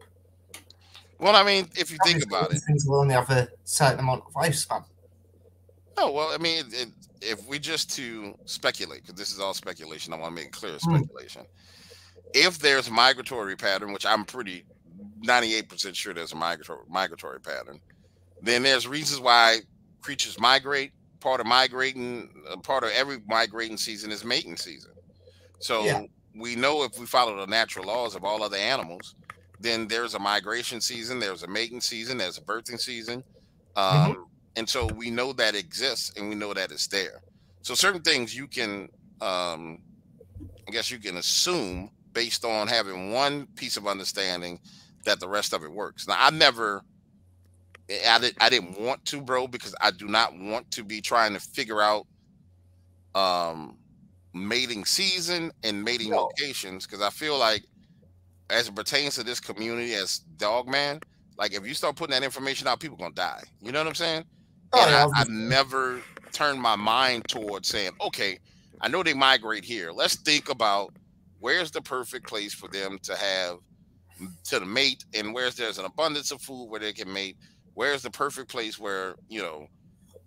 Well, I mean, if you think Obviously, about it, these things will only have a certain amount of lifespan. oh well, I mean, if we just to speculate, because this is all speculation, I want to make it clear, Mm. speculation. If there's a migratory pattern, which I'm pretty 98% sure there's a migratory pattern, then there's reasons why creatures migrate. Part of every migrating season is mating season. Yeah. So we know if we follow the natural laws of all other animals, then there's a migration season, there's a mating season, there's a birthing season. Mm-hmm. And so we know that exists and we know that it's there. So certain things you can, I guess you can assume based on having one piece of understanding that the rest of it works. Now, I didn't want to, bro, because I do not want to be trying to figure out um, mating season and mating No. locations because I feel like as it pertains to this community as dogman, like if you start putting that information out, people gonna die. You know what I'm saying? Oh, And yeah, I obviously. never turned my mind towards saying, okay, I know they migrate here. Let's think about where's the perfect place for them to have to the mate, and where's there's an abundance of food where they can mate. Where's the perfect place where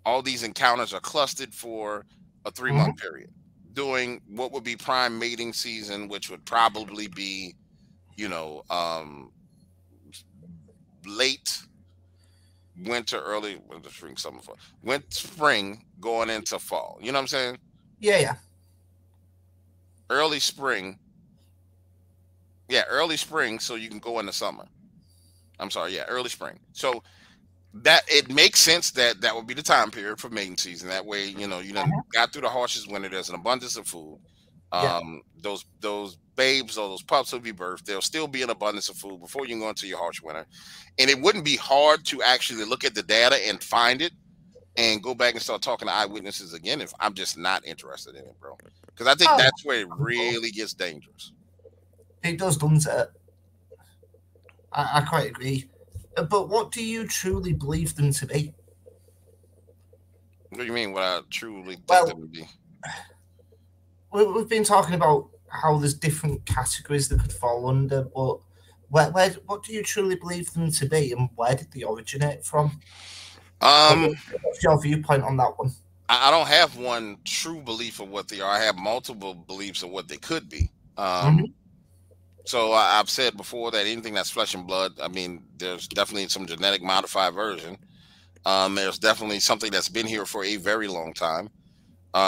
all these encounters are clustered for a 3 month Mm-hmm. period, doing what would be prime mating season, which would probably be you know, um, late winter, early winter, spring, summer, fall, winter, spring, going into fall. You know what I'm saying? Yeah, yeah. Early spring, yeah, early spring, so you can go into summer. I'm sorry, yeah, early spring. So that it makes sense that that would be the time period for mating season. That way, you done Mhm. got through the harshest winter. There's an abundance of food. Yeah. Those babes or those pups will be birthed. There'll still be an abundance of food before you go into your harsh winter, and it wouldn't be hard to actually look at the data and find it and go back and start talking to eyewitnesses again. If I'm just not interested in it, bro, because I think Oh, that's where it really gets dangerous. it does, doesn't it? I quite agree. But what do you truly believe them to be? What do you mean? What I truly think that Well, would be? we've been talking about how there's different categories that could fall under, but what do you truly believe them to be, and where did they originate from? Um, What's your viewpoint on that one? I don't have one true belief of what they are. I have multiple beliefs of what they could be. Hmm. So I've said before that anything that's flesh and blood, I mean, there's definitely some genetic modified version. There's definitely something that's been here for a very long time.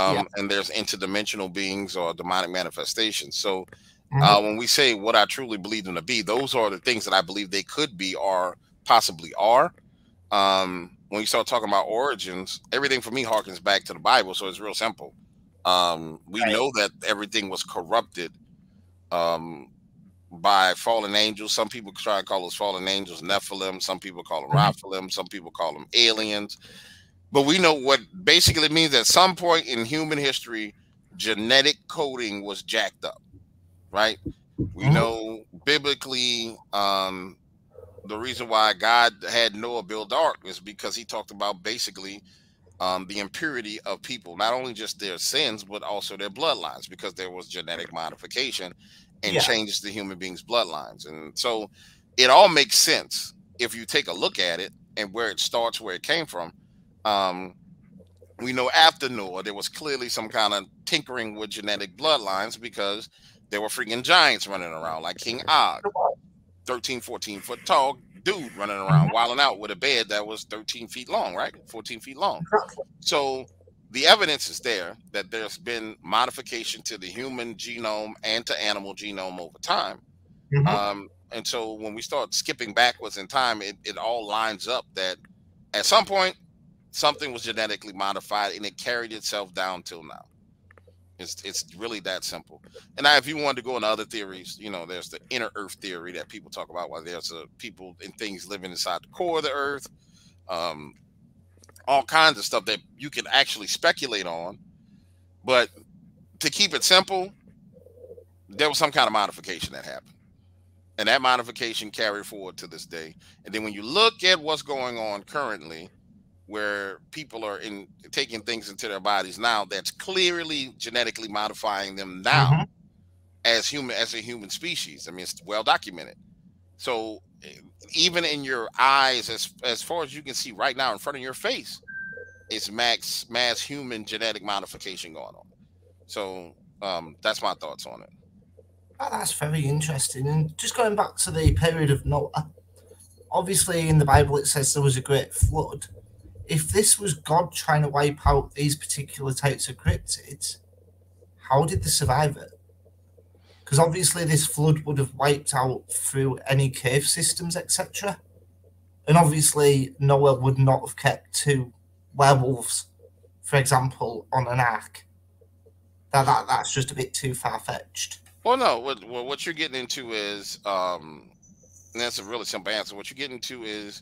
Yeah. And there's interdimensional beings or demonic manifestations. So Hmm. when we say what I truly believe them to be, those are the things that I believe they could be or possibly are. When you start talking about origins, everything for me harkens back to the Bible. So it's real simple. We Right. know that everything was corrupted um, by fallen angels. Some people try to call those fallen angels Nephilim. Some people call them Hmm. Raphaelim. Some people call them aliens. But we know what basically means at some point in human history, genetic coding was jacked up, right? We Hmm. know biblically, the reason why God had Noah build ark is because he talked about basically the impurity of people, not only just their sins, but also their bloodlines, because there was genetic modification and Yeah. changes the human beings' bloodlines. And so it all makes sense if you take a look at it and where it starts, where it came from. Um, we know after Noah, there was clearly some kind of tinkering with genetic bloodlines because there were freaking giants running around like King Og, 13, 14 foot tall dude running around, Hmm. wilding out with a bed that was 13 feet long, right? 14 feet long. Exactly. So the evidence is there that there's been modification to the human genome and to animal genome over time. Hmm. And so when we start skipping backwards in time, it all lines up that at some point something was genetically modified and it carried itself down till now. It's really that simple. And now, if you wanted to go into other theories, there's the inner Earth theory that people talk about, why there's people and things living inside the core of the Earth. Um, all kinds of stuff that you can actually speculate on. But to keep it simple, there was some kind of modification that happened. And that modification carried forward to this day. And then when you look at what's going on currently, where people are in taking things into their bodies now, that's clearly genetically modifying them now Hmm. as a human species. I mean, it's well documented. So even in your eyes, as far as you can see right now in front of your face, it's mass human genetic modification going on. So that's my thoughts on it. That's very interesting. And just going back to the period of Noah, obviously in the Bible it says there was a great flood. If this was God trying to wipe out these particular types of cryptids, how did they survive it? Because obviously this flood would have wiped out through any cave systems, etc. And obviously Noah would not have kept two werewolves, for example, on an ark. That's just a bit too far fetched. Well, no, what you're getting into is and that's a really simple answer. What you're getting to is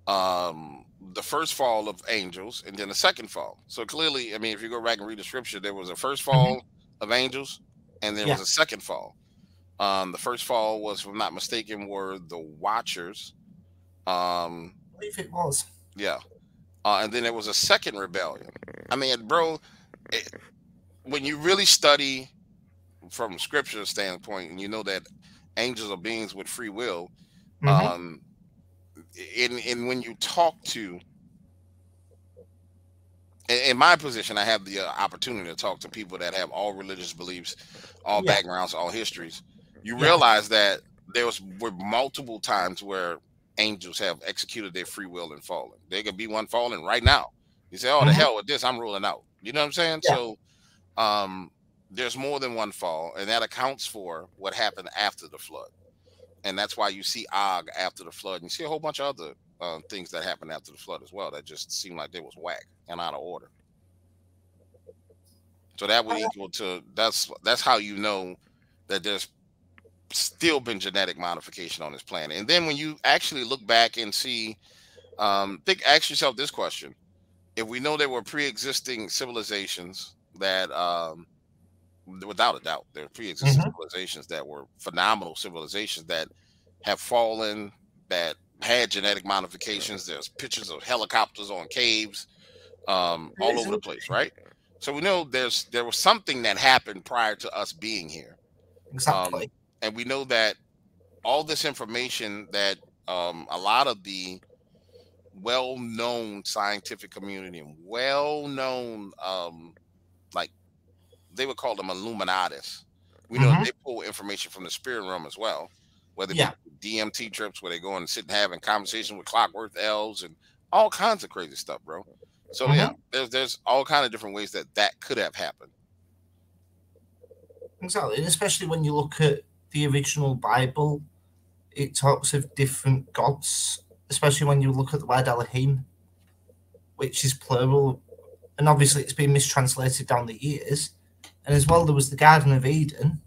the first fall of angels and then the second fall. So clearly, I mean, if you go back and read the scripture, there was a first Hmm. fall of angels and there Yeah, was a second fall. The first fall was, if I'm not mistaken, were the Watchers. Um, I believe it was. yeah, and then there was a second rebellion. I mean, bro, it, when you really study from scripture standpoint, and you know that angels are beings with free will, Hmm. um, in when you talk to in my position, I have the opportunity to talk to people that have all religious beliefs, all Yeah, backgrounds, all histories. You yeah. realize that were multiple times where angels have executed their free will and fallen. There could be one falling right now. You say, "Oh, the Hmm. hell with this! I'm ruling out." You know what I'm saying? Yeah. So, um, there's more than one fall, and that accounts for what happened after the flood. And that's why you see Og after the flood, and you see a whole bunch of other things that happened after the flood as well that just seemed like they was whack and out of order. So that would equal to that's how you know that there's still been genetic modification on this planet. And then when you actually look back and see, ask yourself this question: if we know there were pre-existing civilizations that, without a doubt, there are pre-existing Mhm. civilizations that were phenomenal civilizations that have fallen, that had genetic modifications. There's pictures of helicopters on caves, all over the place, right? So we know there was something that happened prior to us being here, um, Exactly. and we know that all this information that, a lot of the well-known scientific community and well-known, like they would call them Illuminatis. We know that Mhm. they pull information from the spirit realm as well, whether it be Yeah. DMT trips where they go and sit and having conversations with clockwork elves and all kinds of crazy stuff, bro. So yeah, Mhm. there's all kind of different ways that that could have happened. Exactly, and especially when you look at the original Bible, it talks of different gods. Especially when you look at the word Elohim, which is plural, and obviously it's been mistranslated down the years. And as well, there was the Garden of Eden,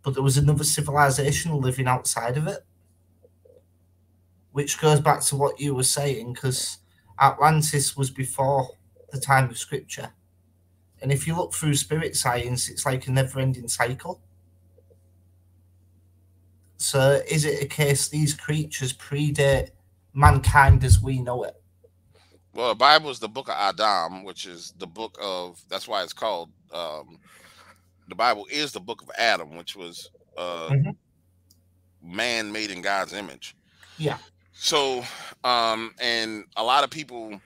but there was another civilization living outside of it, which goes back to what you were saying, because Atlantis was before the time of Scripture. And if you look through spirit science, it's like a never ending cycle. So is it a case these creatures predate mankind as we know it? Well, the Bible is the book of Adam, which is the book of, that's why it's called, the Bible is the book of Adam, which was, Mhm. man made in God's image. Yeah. So, and a lot of people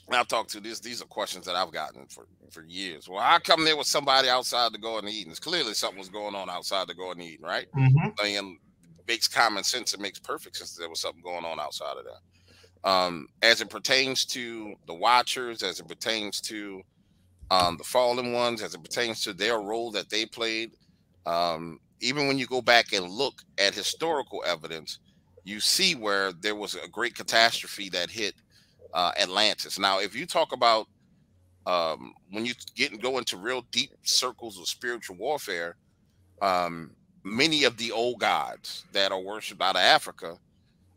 I've talked to, these are questions that I've gotten for years. Well, how come there was somebody outside the Garden of Eden? It's clearly something was going on outside the Garden of Eden, right? Hmm. And makes common sense. It makes perfect sense that there was something going on outside of that. As it pertains to the Watchers, as it pertains to, the fallen ones, as it pertains to their role that they played. Even when you go back and look at historical evidence, you see where there was a great catastrophe that hit, Atlantis. Now, if you talk about, when you go into real deep circles of spiritual warfare, many of the old gods that are worshipped out of Africa,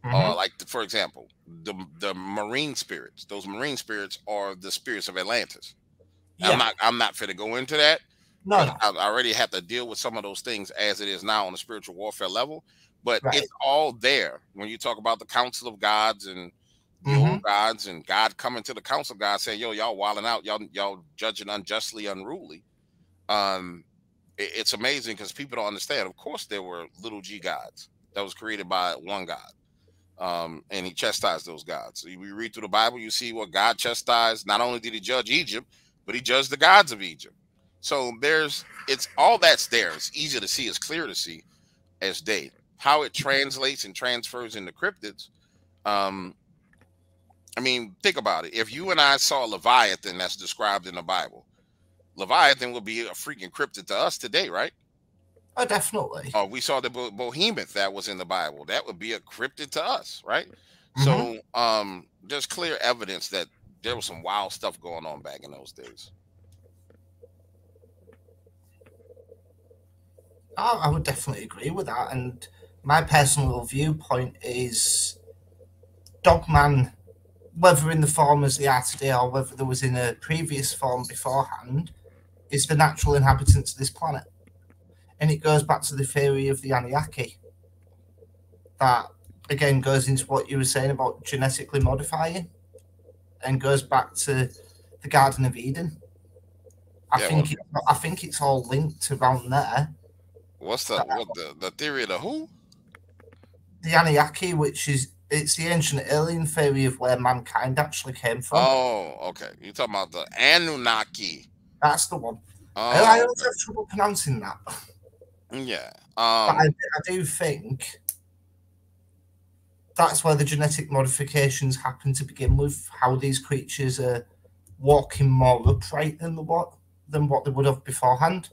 Hmm. like for example, the marine spirits. Those marine spirits are the spirits of Atlantis. Yeah. I'm not fit to go into that No, because no. I already have to deal with some of those things as it is now on the spiritual warfare level. But it's Right. all there when you talk about the council of gods and the old Hmm. gods and God coming to the council of God saying, "Yo, y'all wilding out, y'all judging unjustly, unruly." Um, it's amazing because people don't understand. Of course, there were little g gods that was created by one God, and he chastised those gods. So we read through the Bible, you see what God chastised. Not only did he judge Egypt, but he judged the gods of Egypt. So it's all that's there. It's easy to see. It's clear to see as day. How it translates and transfers into cryptids. Um, I mean, think about it. If you and I saw Leviathan that's described in the Bible, Leviathan would be a freaking cryptid to us today, right? Oh, definitely. Or we saw the behemoth that was in the Bible, that would be a cryptid to us, right? Hmm. So, there's clear evidence that there was some wild stuff going on back in those days. I would definitely agree with that. And my personal viewpoint is Dogman, whether in the form as they are today or whether there was in a previous form beforehand, is the natural inhabitants of this planet. And it goes back to the theory of the Anunnaki that again goes into what you were saying about genetically modifying and goes back to the Garden of Eden. I Yeah. Well, think it, I think it's all linked around there. what's the That what the theory of the who? the Anunnaki, which is it's the ancient alien theory of where mankind actually came from. Oh, okay. You talking about the Anunnaki? That's the one. I Oh, always okay. have trouble pronouncing that, Yeah. but I do think that's where the genetic modifications happen to begin with. How these creatures are walking more upright than what they would have beforehand.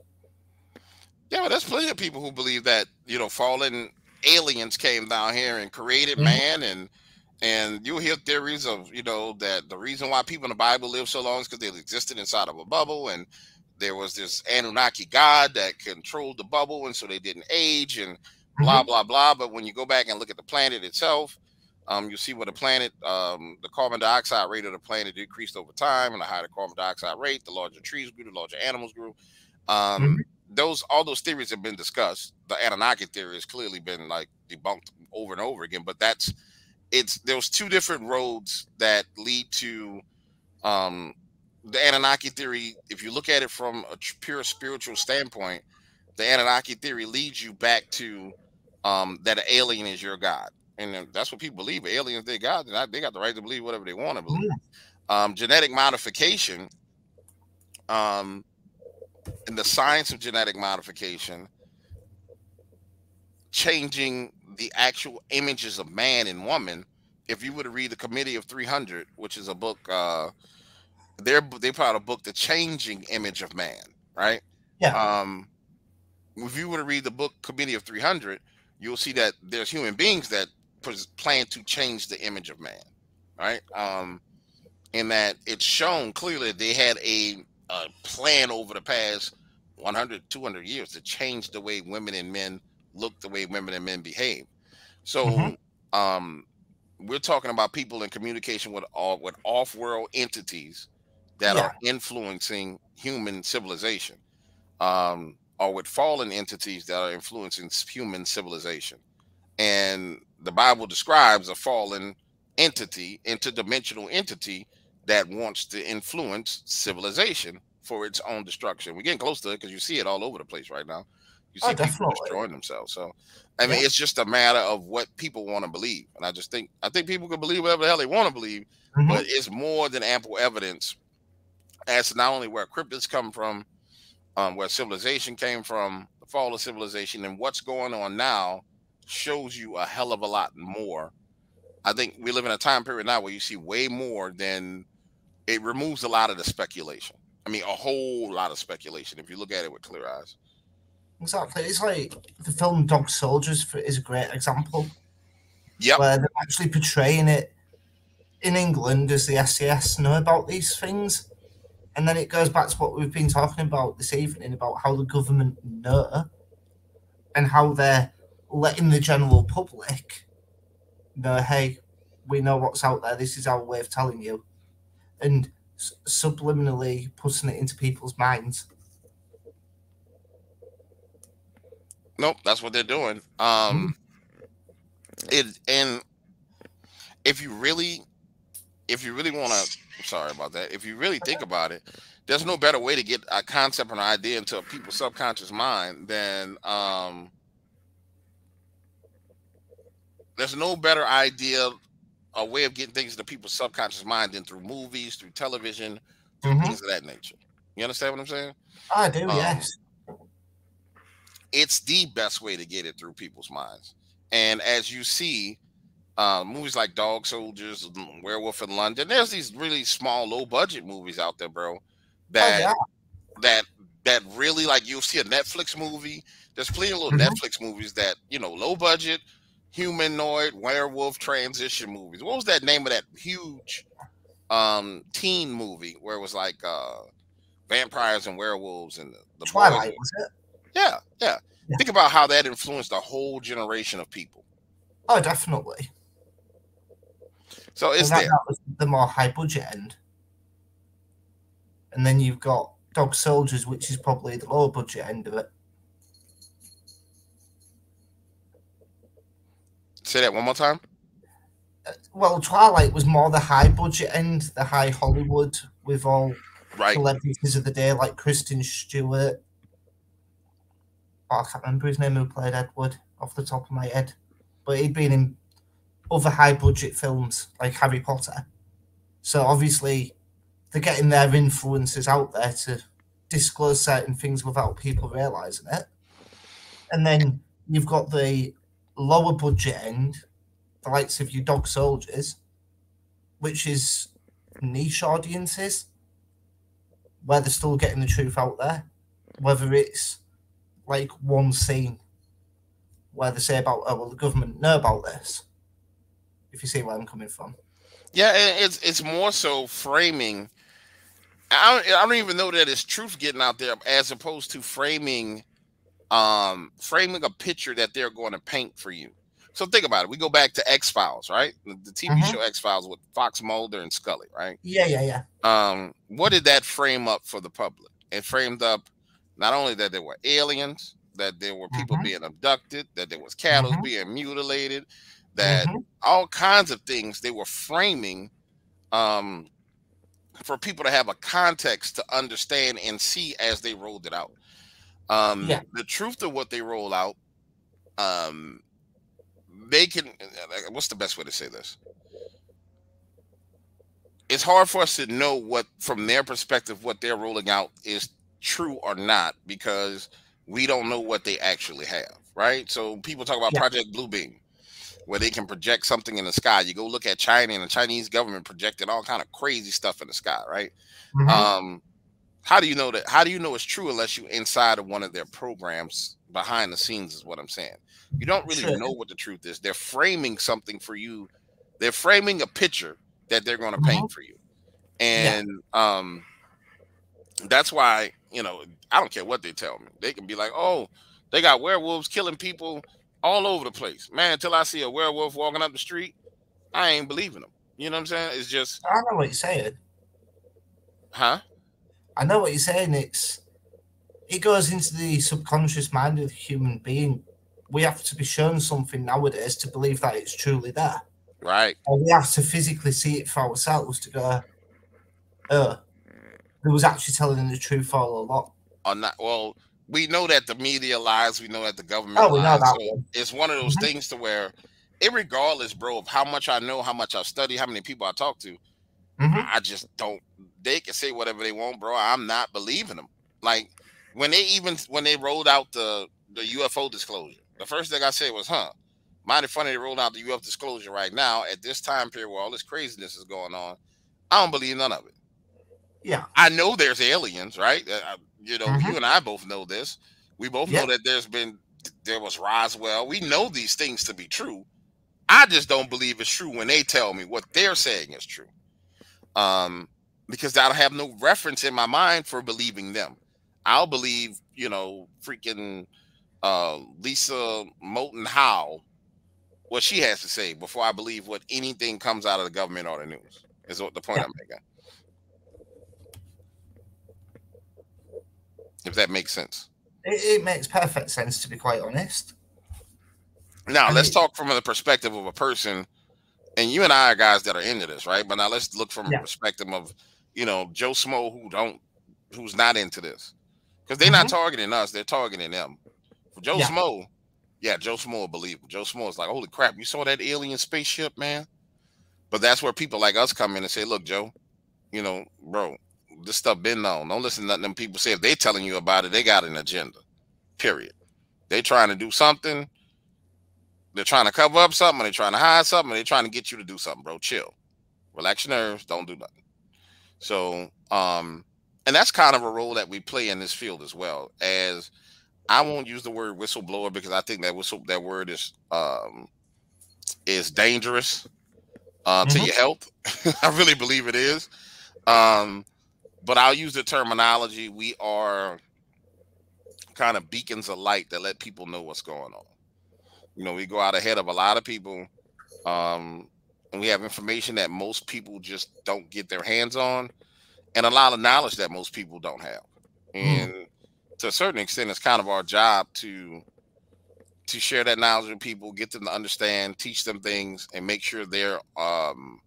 Yeah, well, there's plenty of people who believe that, fallen aliens came down here and created Mhm. man, and And you'll hear theories of, that the reason why people in the Bible live so long is because they existed inside of a bubble, and there was this Anunnaki god that controlled the bubble, and so they didn't age, and blah Hmm. blah blah. But when you go back and look at the planet itself, you see what the planet, the carbon dioxide rate of the planet decreased over time, and the higher the carbon dioxide rate, the larger trees grew, the larger animals grew. Um, Hmm. those all those theories have been discussed. The Anunnaki theory has clearly been like debunked over and over again, but it's there's two different roads that lead to um the Anunnaki theory. If you look at it from a pure spiritual standpoint, the Anunnaki theory leads you back to that an alien is your god, and that's what people believe. Aliens, they God, and they got the right to believe whatever they want to believe. Genetic modification, um, and the science of genetic modification, changing the actual images of man and woman. If you were to read the Committee of 300, which is a book, they put out a book, The Changing Image of Man, right? Yeah. Um, if you were to read the book Committee of 300, you'll see that there's human beings that plan to change the image of man, right? In that it's shown clearly they had a plan over the past 100, 200 years to change the way women and men look, the way women and men behave. Hmm. So, um, we're talking about people in communication with off-world entities that Yeah. are influencing human civilization, or with fallen entities that are influencing human civilization. And the Bible describes a fallen entity, interdimensional entity that wants to influence civilization for its own destruction. We're getting close to it because you see it all over the place right now. You Oh, see people definitely. destroying themselves. So, I mean, Yeah. it's just a matter of what people want to believe. And I think people can believe whatever the hell they want to believe, but Hmm. it's more than ample evidence as to not only where cryptids come from, where civilization came from, the fall of civilization, and what's going on now shows you a hell of a lot more. I think we live in a time period now where you see way more than it removes a lot of the speculation. I mean, a whole lot of speculation if you look at it with clear eyes. Exactly. It's like the film Dog Soldiers is a great example Yep. where they're actually portraying it in England as the SES know about these things. And then it goes back to what we've been talking about this evening about how the government know and how they're letting the general public know, hey, we know what's out there. This is our way of telling you. And subliminally putting it into people's minds. Nope. That's what they're doing. Mm. And if you really, if you really want to, sorry about that. If you really think about it, there's no better way to get a concept or an idea into people's subconscious mind than there's no better idea, a way of getting things into people's subconscious mind than through movies, through television, through Hmm. things of that nature. You understand what I'm saying? I do, Um, yes. it's the best way to get it through people's minds. And as you see, movies like Dog Soldiers, Werewolf in London, there's these really small, low budget movies out there, bro, Oh, that yeah. that that really, like, you'll see a Netflix movie. There's plenty of little Hmm. Netflix movies that, low budget, humanoid, werewolf transition movies. What was that name of that huge teen movie where it was like vampires and werewolves and the boys? Twilight, was it? Yeah, yeah. Yeah. Think about how that influenced a whole generation of people. Oh, definitely. So And it's that, there. that was the more high budget end. And then you've got Dog Soldiers, which is probably the lower budget end of it. Say that one more time. Well, Twilight was more the high budget end, the high Hollywood with all Right. celebrities of the day like Kristen Stewart. Oh, I can't remember his name who played Edward off the top of my head. But he'd been in other high budget films like Harry Potter. So obviously they're getting their influences out there to disclose certain things without people realizing it. And then you've got the lower budget end, the likes of your Dog Soldiers, which is niche audiences where they're still getting the truth out there. Whether it's like one scene where they say about, oh, well, the government know about this. if you see where I'm coming from. Yeah, and it's more so framing. I don't even know that it's truth getting out there, as opposed to framing a picture that they're going to paint for you. So think about it. We go back to X-Files, right? The TV Mm-hmm. show X-Files with Fox Mulder and Scully, right? Yeah, yeah, yeah. What did that frame up for the public? It framed up not only that there were aliens, that there were people Mm-hmm. being abducted, that there was cattle Mm-hmm. being mutilated, that Mm-hmm. all kinds of things they were framing, um, for people to have a context to understand and see as they rolled it out. Yeah. The truth of what they roll out, um, they can. What's the best way to say this? It's hard for us to know what, from their perspective, what they're rolling out is true or not, because we don't know what they actually have, right? So people talk about Yeah. Project Bluebeam, where they can project something in the sky. You go look at China, and the Chinese government projected all kind of crazy stuff in the sky, right? Mm-hmm. Um, how do you know that? How do you know it's true unless you're inside of one of their programs behind the scenes? Is what I'm saying. You don't really True. know what the truth is. They're framing something for you. They're framing a picture that they're going to Mm-hmm. paint for you, Yeah. and that's why, I don't care what they tell me. They can be like, "Oh, they got werewolves killing people all over the place, man." Until I see a werewolf walking up the street, I ain't believing them. You know what I'm saying? It's just, I know what you're saying. huh? I know what you're saying. It goes into the subconscious mind of the human being. We have to be shown something nowadays to believe that it's truly there. Right. Or we have to physically see it for ourselves to go, oh, they was actually telling the truth all along. Or not. Well, we know that the media lies. We know that the government Oh, we know lies. that So one. it's one of those Mm-hmm. things to where, irregardless, bro, of how much I know, how much I study, how many people I talk to, Mm-hmm. I just don't. They can say whatever they want, bro. I'm not believing them. Like, when they rolled out the UFO disclosure, the first thing I said was, "Huh, mighty funny they rolled out the UFO disclosure right now at this time period where all this craziness is going on." I don't believe none of it. Yeah. I know there's aliens, right? You Mm-hmm. and I both know this. We both know Yep. that there was Roswell. We know these things to be true. I just don't believe it's true when they tell me what they're saying is true. Um, because I'll have no reference in my mind for believing them. I'll believe, freaking Lisa Moten Howe, what she has to say, before I believe what anything comes out of the government or the news. Is what the point Yeah. I'm making. If that makes sense. It makes perfect sense, to be quite honest. Now And let's talk from the perspective of a person, and you and I are guys that are into this, right? But now let's look from a yeah. perspective of, Joe Smo, who's not into this, because they're not Mm-hmm. targeting us; they're targeting them. For Joe Yeah. Smo, yeah, Joe Smo will believe him. Joe Smo is like, "Holy crap, you saw that alien spaceship, man!" But that's where people like us come in and say, "Look, Joe, bro, this stuff been known. Don't listen to nothing them people say. If they telling you about it, they got an agenda. Period. They trying to do something." They're trying to cover up something, they're trying to hide something, they're trying to get you to do something, bro. Chill. Relax your nerves, don't do nothing. So, and that's kind of a role that we play in this field as well. As I won't use the word whistleblower, because I think that word is dangerous to Mm-hmm. your health. I really believe it is. Um, but I'll use the terminology. We are kind of beacons of light that let people know what's going on. We go out ahead of a lot of people, and we have information that most people just don't get their hands on, and a lot of knowledge that most people don't have. Mm. And to a certain extent, it's kind of our job to share that knowledge with people, get them to understand, teach them things, and make sure they're kind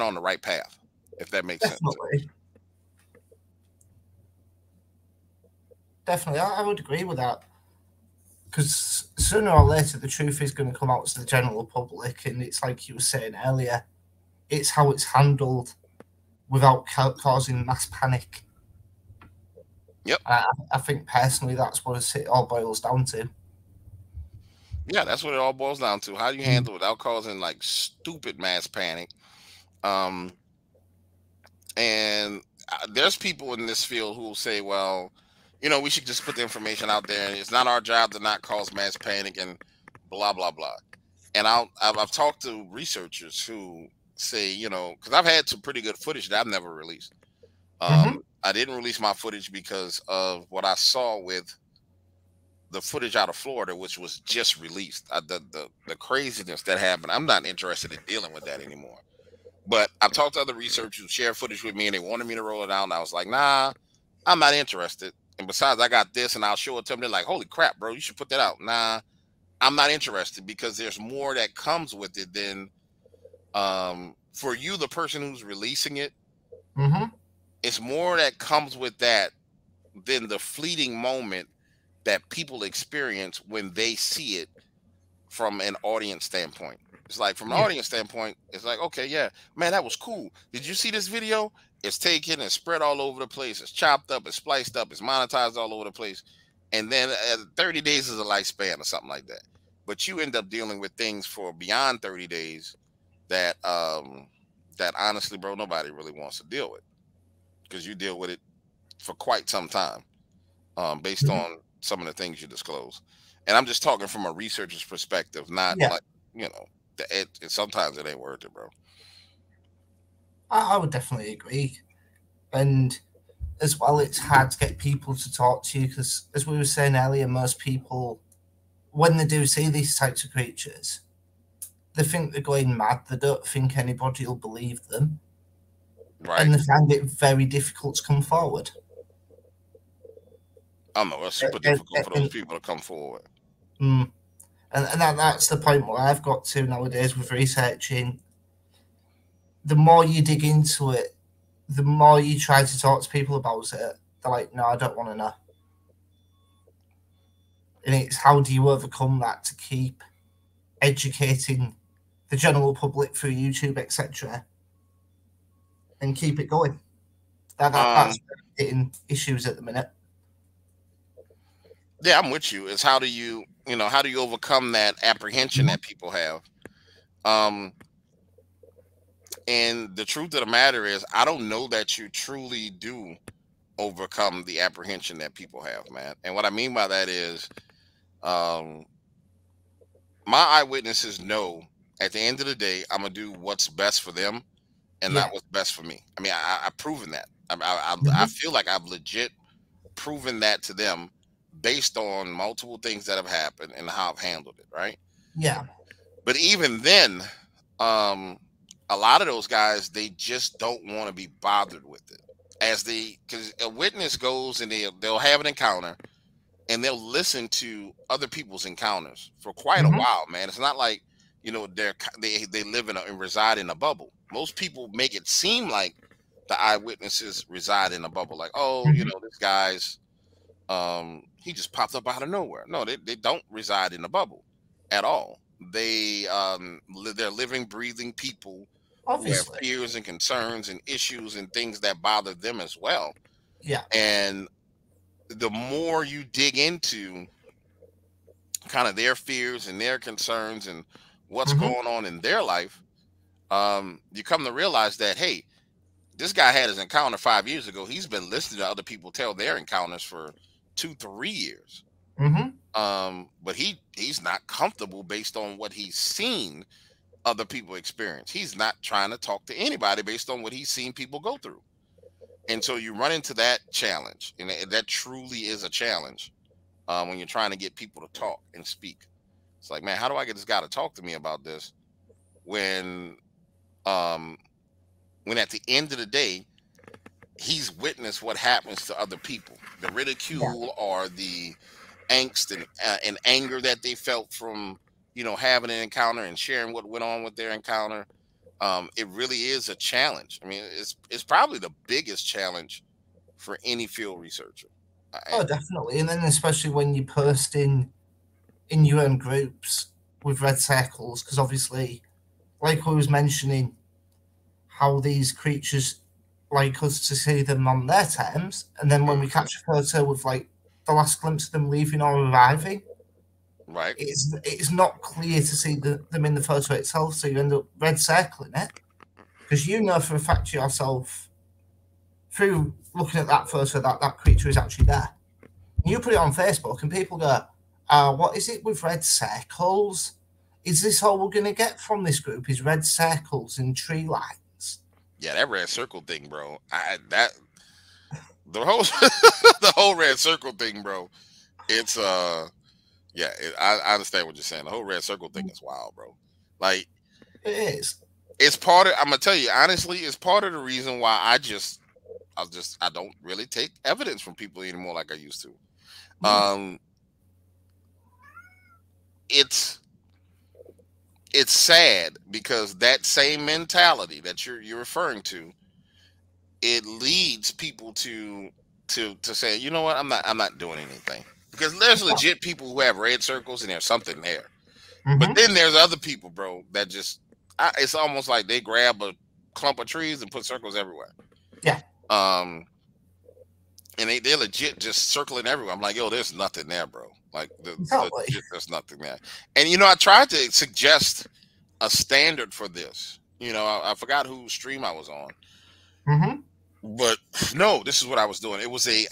of on the right path, if that makes sense. Definitely. Definitely. I would agree with that. Because sooner or later, the truth is going to come out to the general public. And it's like you were saying earlier, it's how it's handled without causing mass panic. Yep. I think personally that's what it all boils down to. Yeah, that's what it all boils down to. How do you Mm. handle it without causing like stupid mass panic? Um, And there's people in this field who will say, well, we should just put the information out there, and it's not our job to not cause mass panic and blah blah blah. And I've talked to researchers who say, because I've had some pretty good footage that I've never released. Mm-hmm. I didn't release my footage because of what I saw with the footage out of Florida, which was just released. The craziness that happened. I'm not interested in dealing with that anymore. But I've talked to other researchers who share footage with me, and they wanted me to roll it out. And I was like, nah, I'm not interested. And besides, I got this, and I'll show it to them. They're like, holy crap, bro, you should put that out. Nah, I'm not interested because there's more that comes with it than for you, the person who's releasing it. Mm-hmm. It's more that comes with that than the fleeting moment that people experience when they see it from an audience standpoint. It's like from an Yeah. audience standpoint, it's like, okay, yeah, man, that was cool. Did you see this video? It's taken and spread all over the place. It's chopped up, it's spliced up, it's monetized all over the place. And then 30 days is a lifespan or something like that. But you end up dealing with things for beyond 30 days that that honestly, bro, nobody really wants to deal with because you deal with it for quite some time based Mhm. on some of the things you disclose. And I'm just talking from a researcher's perspective, not Yeah. like, sometimes it ain't worth it, bro. I would definitely agree. And as well, it's hard to get people to talk to you because, as we were saying earlier, most people, when they do see these types of creatures, they think they're going mad. They don't think anybody will believe them, Right? and they find it very difficult to come forward. I don't know. It's super And, difficult for those and, people to come forward. mm, and that's the point where I've got to nowadays with researching. The more you dig into it, the more you try to talk to people about it, they're like, no, I don't want to know. And it's how do you overcome that to keep educating the general public through YouTube, etc., and keep it going. That's Um, getting issues at the minute. yeah, I'm with you. It's how do you overcome that apprehension Mhm. that people have? Um, and the truth of the matter is, I don't know that you truly do overcome the apprehension that people have, man. And what I mean by that is, um, my eyewitnesses know at the end of the day, I'm gonna do what's best for them and not Yeah. what's best for me. I mean, I've proven that. I Hmm. feel like I've legit proven that to them based on multiple things that have happened and how I've handled it, right? Yeah. But even then, um, a lot of those guys they just don't want to be bothered with it. Because a witness goes and they'll have an encounter and they'll listen to other people's encounters for quite a Hmm. while, man. It's not like they live and reside in a bubble. Most people make it seem like the eyewitnesses reside in a bubble, like, oh, Hmm. this guy's he just popped up out of nowhere. No, they don't reside in a bubble at all. They're living, breathing people who have Obviously. fears and concerns and issues and things that bother them as well. Yeah. And the more you dig into kind of their fears and their concerns and what's Hmm. going on in their life, you come to realize that, hey, this guy had his encounter 5 years ago. He's been listening to other people tell their encounters for 2, 3 years. Hmm. But he's not comfortable based on what he's seen other people experience. He's not trying to talk to anybody based on what he's seen people go through. And so you run into that challenge, and that truly is a challenge when you're trying to get people to talk and speak. It's like, man, how do I get this guy to talk to me about this when um when at the end of the day he's witnessed what happens to other people, the Yeah. ridicule or the angst and anger that they felt from having an encounter and sharing what went on with their encounter. It really is a challenge. I mean, it's probably the biggest challenge for any field researcher. Oh, definitely. And then especially when you post in your own groups with red circles, because obviously, like I was mentioning, how these creatures like us to see them on their terms, and then when we Mhm. catch a photo with like the last glimpse of them leaving or arriving, Right, it's not clear to see them in the photo itself, so you end up red circling it because you know for a fact yourself through looking at that photo that that creature is actually there. And you put it on Facebook, and people go, "What is it with red circles? is this all we're going to get from this group? Is red circles and tree lines? Yeah, that red circle thing, bro. The whole the whole red circle thing, bro. It's yeah, I understand what you're saying. The whole red circle thing is wild, bro. Like It is. it's part of. I'm gonna tell you honestly, it's part of the reason why I don't really take evidence from people anymore like I used to. Um, it's it's sad because that same mentality that you're referring to, it leads people to say, you know what, I'm not doing anything, because there's legit people who have red circles and there's something there. But then there's other people, bro, that just it's almost like they grab a clump of trees and put circles everywhere. Yeah. And they're legit just circling everywhere. I'm like, yo, there's nothing there, bro. Like there's nothing there. And I tried to suggest a standard for this. I forgot whose stream I was on. But no, this is what I was doing. It was a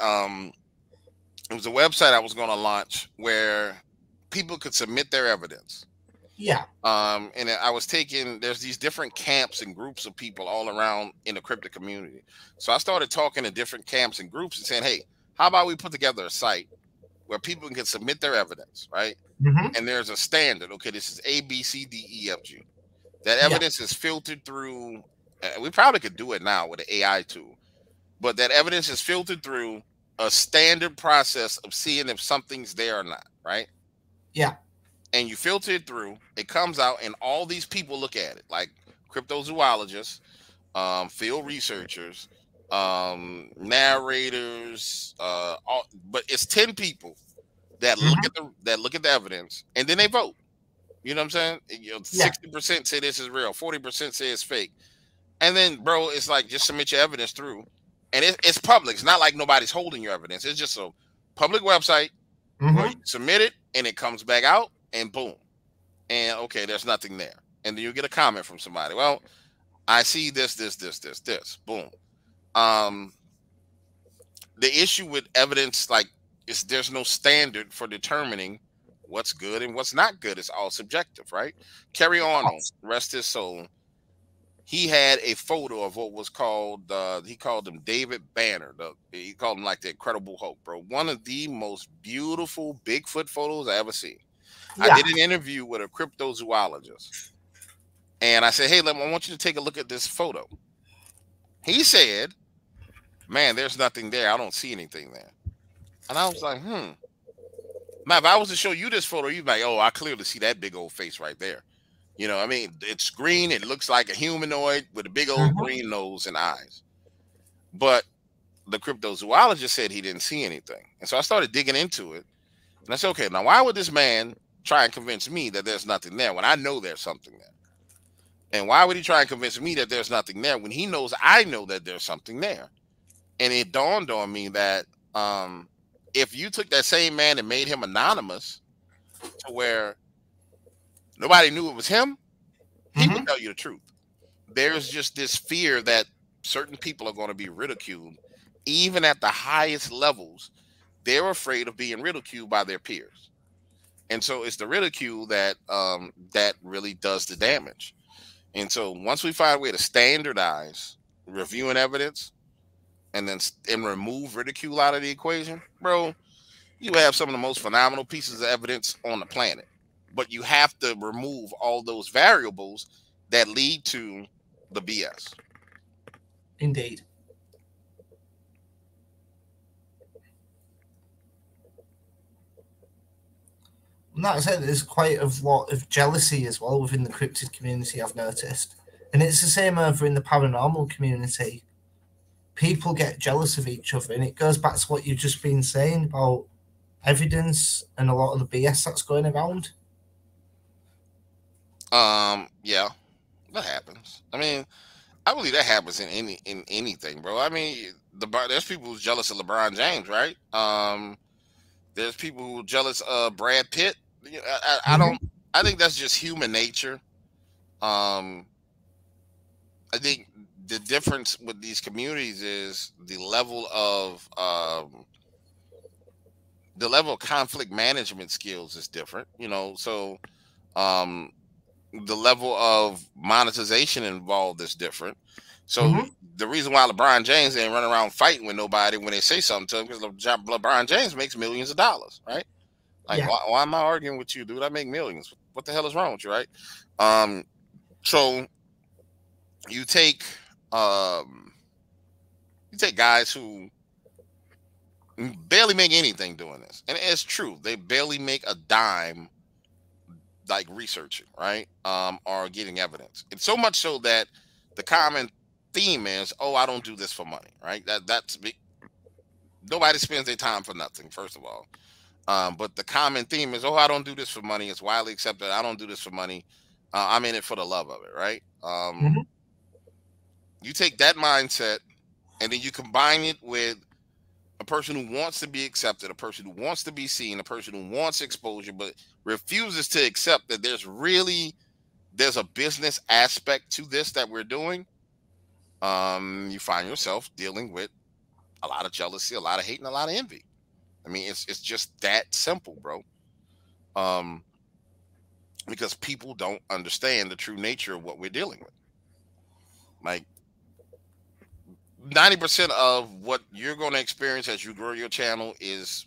website I was going to launch where people could submit their evidence. Yeah. And I was there's these different camps and groups of people all around in the crypto community. So I started talking to different camps and groups and saying, hey, how about we put together a site where people can submit their evidence, right? And there's a standard. Okay, this is A, B, C, D, E, F, G. That evidence is filtered through. We probably could do it now with an AI tool, but that evidence is filtered through a standard process of seeing if something's there or not, right? Yeah. And you filter it through, it comes out, and all these people look at it, like cryptozoologists, field researchers, narrators, but it's 10 people that look at the evidence, and then they vote. You know what I'm saying? 60% say this is real, 40% say it's fake, and then, bro, it's like just submit your evidence through, and it's public. It's not like nobody's holding your evidence. It's just a public website where you submit it, and it comes back out. And boom, and okay, there's nothing there, and then you get a comment from somebody. Well, I see this. Boom. The issue with evidence, like, is there's no standard for determining what's good and what's not good. It's all subjective, right? Kerry Arnold, rest his soul, he had a photo of what was called, he called him David Banner. He called him like the Incredible Hulk, bro. One of the most beautiful Bigfoot photos I ever seen. I did an interview with a cryptozoologist, and I said, hey, I want you to take a look at this photo. He said, man, there's nothing there. I don't see anything there. And I was like, Now, if I was to show you this photo, you'd be like, oh, I clearly see that big old face right there. I mean, it's green. It looks like a humanoid with a big old green nose and eyes. But the cryptozoologist said he didn't see anything. And so I started digging into it. And I said, okay, now why would this man try and convince me that there's nothing there when I know there's something there? And why would he try and convince me that there's nothing there when he knows I know that there's something there? And it dawned on me that if you took that same man and made him anonymous to where nobody knew it was him, he would tell you the truth. There's just this fear that certain people are going to be ridiculed, even at the highest levels. They're afraid of being ridiculed by their peers. And so it's the ridicule that that really does the damage. And so once we find a way to standardize reviewing evidence and remove ridicule out of the equation, bro, you have some of the most phenomenal pieces of evidence on the planet. But you have to remove all those variables that lead to the BS. Indeed. And that said, there's quite a lot of jealousy as well within the cryptid community, I've noticed. And it's the same over in the paranormal community. People get jealous of each other, and it goes back to what you've just been saying about evidence and a lot of the BS that's going around. Yeah, that happens. I mean, I believe that happens in anything, bro. I mean, there's people who's jealous of LeBron James, right? There's people who are jealous of Brad Pitt. I don't. I think that's just human nature. I think the difference with these communities is the level of conflict management skills is different. So the level of monetization involved is different. So Mm-hmm. the reason why LeBron James ain't running around fighting with nobody when they say something to him, because LeBron James makes millions of dollars, right? Like, Yeah. why am I arguing with you, dude? I make millions. What the hell is wrong with you, right? Um, so you take um, you take guys who barely make anything doing this, and it's true. They barely make a dime, like researching, right? Or getting evidence. It's so much so that the common theme is, oh, I don't do this for money, right? Nobody spends their time for nothing, first of all. But the common theme is, oh, I don't do this for money. It's widely accepted. I don't do this for money. I'm in it for the love of it, right? Mm-hmm. You take that mindset and then you combine it with a person who wants to be accepted, a person who wants to be seen, a person who wants exposure, but refuses to accept that there's a business aspect to this that we're doing. You find yourself dealing with a lot of jealousy, a lot of hate, and a lot of envy. I mean, it's just that simple, bro. Um, because people don't understand the true nature of what we're dealing with. Like 90% of what you're going to experience as you grow your channel is,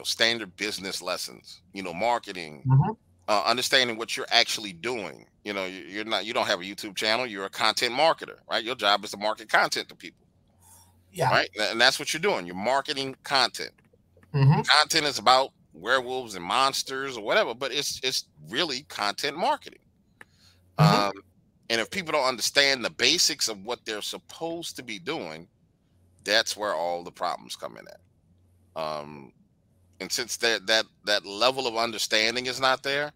standard business lessons, marketing, Mm-hmm. understanding what you're actually doing. You don't have a YouTube channel. You're a content marketer, right? Your job is to market content to people, Yeah. right? And that's what you're doing. You're marketing content. Mm-hmm. Content is about werewolves and monsters or whatever, but it's really content marketing. Mm-hmm. Um, and if people don't understand the basics of what they're supposed to be doing, that's where all the problems come in at. And since that level of understanding is not there,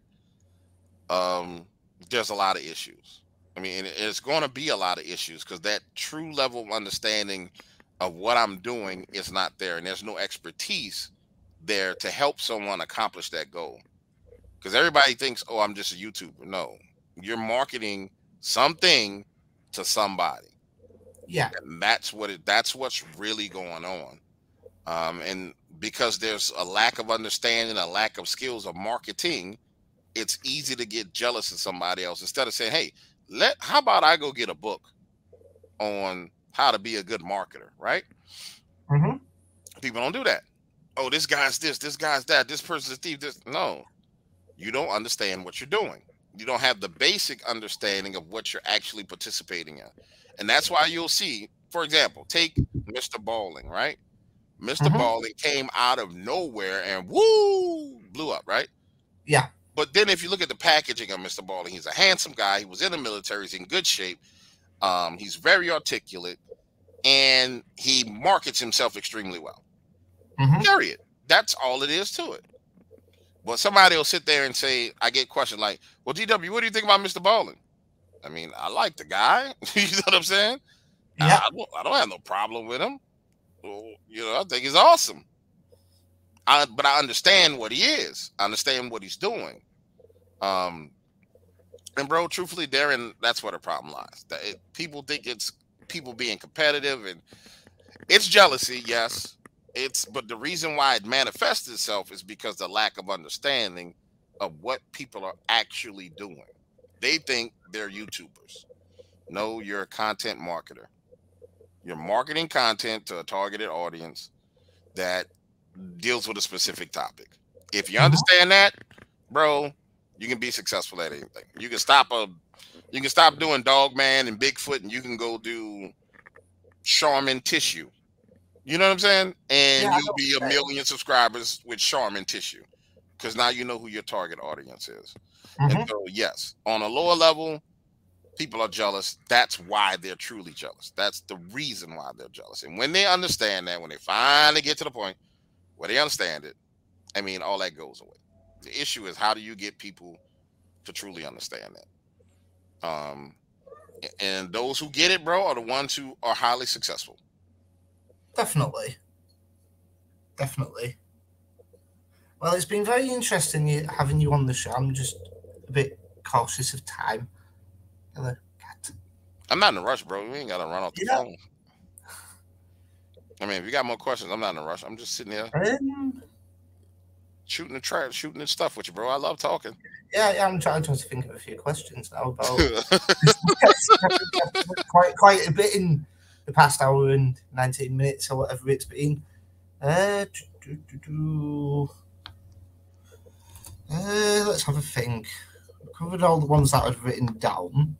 um, there's a lot of issues. I mean, and it's going to be a lot of issues because that true level of understanding of what I'm doing is not there, and there's no expertise there to help someone accomplish that goal. Because everybody thinks, "Oh, I'm just a YouTuber." No, you're marketing something to somebody, Yeah. and that's what's really going on. And because there's a lack of understanding, a lack of skills of marketing, it's easy to get jealous of somebody else instead of saying, "Hey, how about I go get a book on how to be a good marketer?" Right? Mm-hmm. People don't do that. Oh, this guy's this guy's that, this person's a thief. This no, you don't understand what you're doing. You don't have the basic understanding of what you're actually participating in, and that's why you'll see, for example, take Mr. Balling, right? Mr. Mm-hmm. Balling came out of nowhere and woo blew up, right? Yeah. But then if you look at the packaging of Mr. Balling, he's a handsome guy. He was in the military. He's in good shape. He's very articulate, and he markets himself extremely well. Mm-hmm. Period. That's all it is to it. But somebody will sit there and say, I get questions like, "Well, DW, what do you think about Mr. Balling?" I mean, I like the guy. You know what I'm saying? Yeah. I don't have no problem with him. Well, I think he's awesome. But I understand what he is. I understand what he's doing. Um, and bro, truthfully, Darren, that's where the problem lies. People think it's people being competitive, and it's jealousy. Yes, but the reason why it manifests itself is because the lack of understanding of what people are actually doing. They think they're YouTubers. No, you're a content marketer. You're marketing content to a targeted audience that deals with a specific topic. If you Mm-hmm. understand that, bro, you can be successful at anything. You can stop doing dogman and Bigfoot, and you can go do Charmin tissue. You know what I'm saying? Yeah. And I you'll know what be a you're saying. million subscribers with Charmin tissue because now you know who your target audience is. And Mm-hmm. so, yes, on a lower level, people are jealous. That's why they're truly jealous. That's the reason why they're jealous. And when they understand that, when they finally get to the point where they understand it, I mean, all that goes away. The issue is how do you get people to truly understand that? And those who get it, bro, are the ones who are highly successful. Definitely. Definitely. Well, it's been very interesting having you on the show. I'm just a bit cautious of time. Hello, cat. I'm not in a rush, bro. We ain't got to run off the Yeah. phone. I mean, if you got more questions, I'm not in a rush. I'm just sitting here. Um, shooting and stuff with you, bro. I love talking. Yeah, I'm trying to think of a few questions now about quite a bit in the past hour and 19 minutes or whatever it's been. Do, do, do. Let's have a think. I've covered all the ones that I've written down.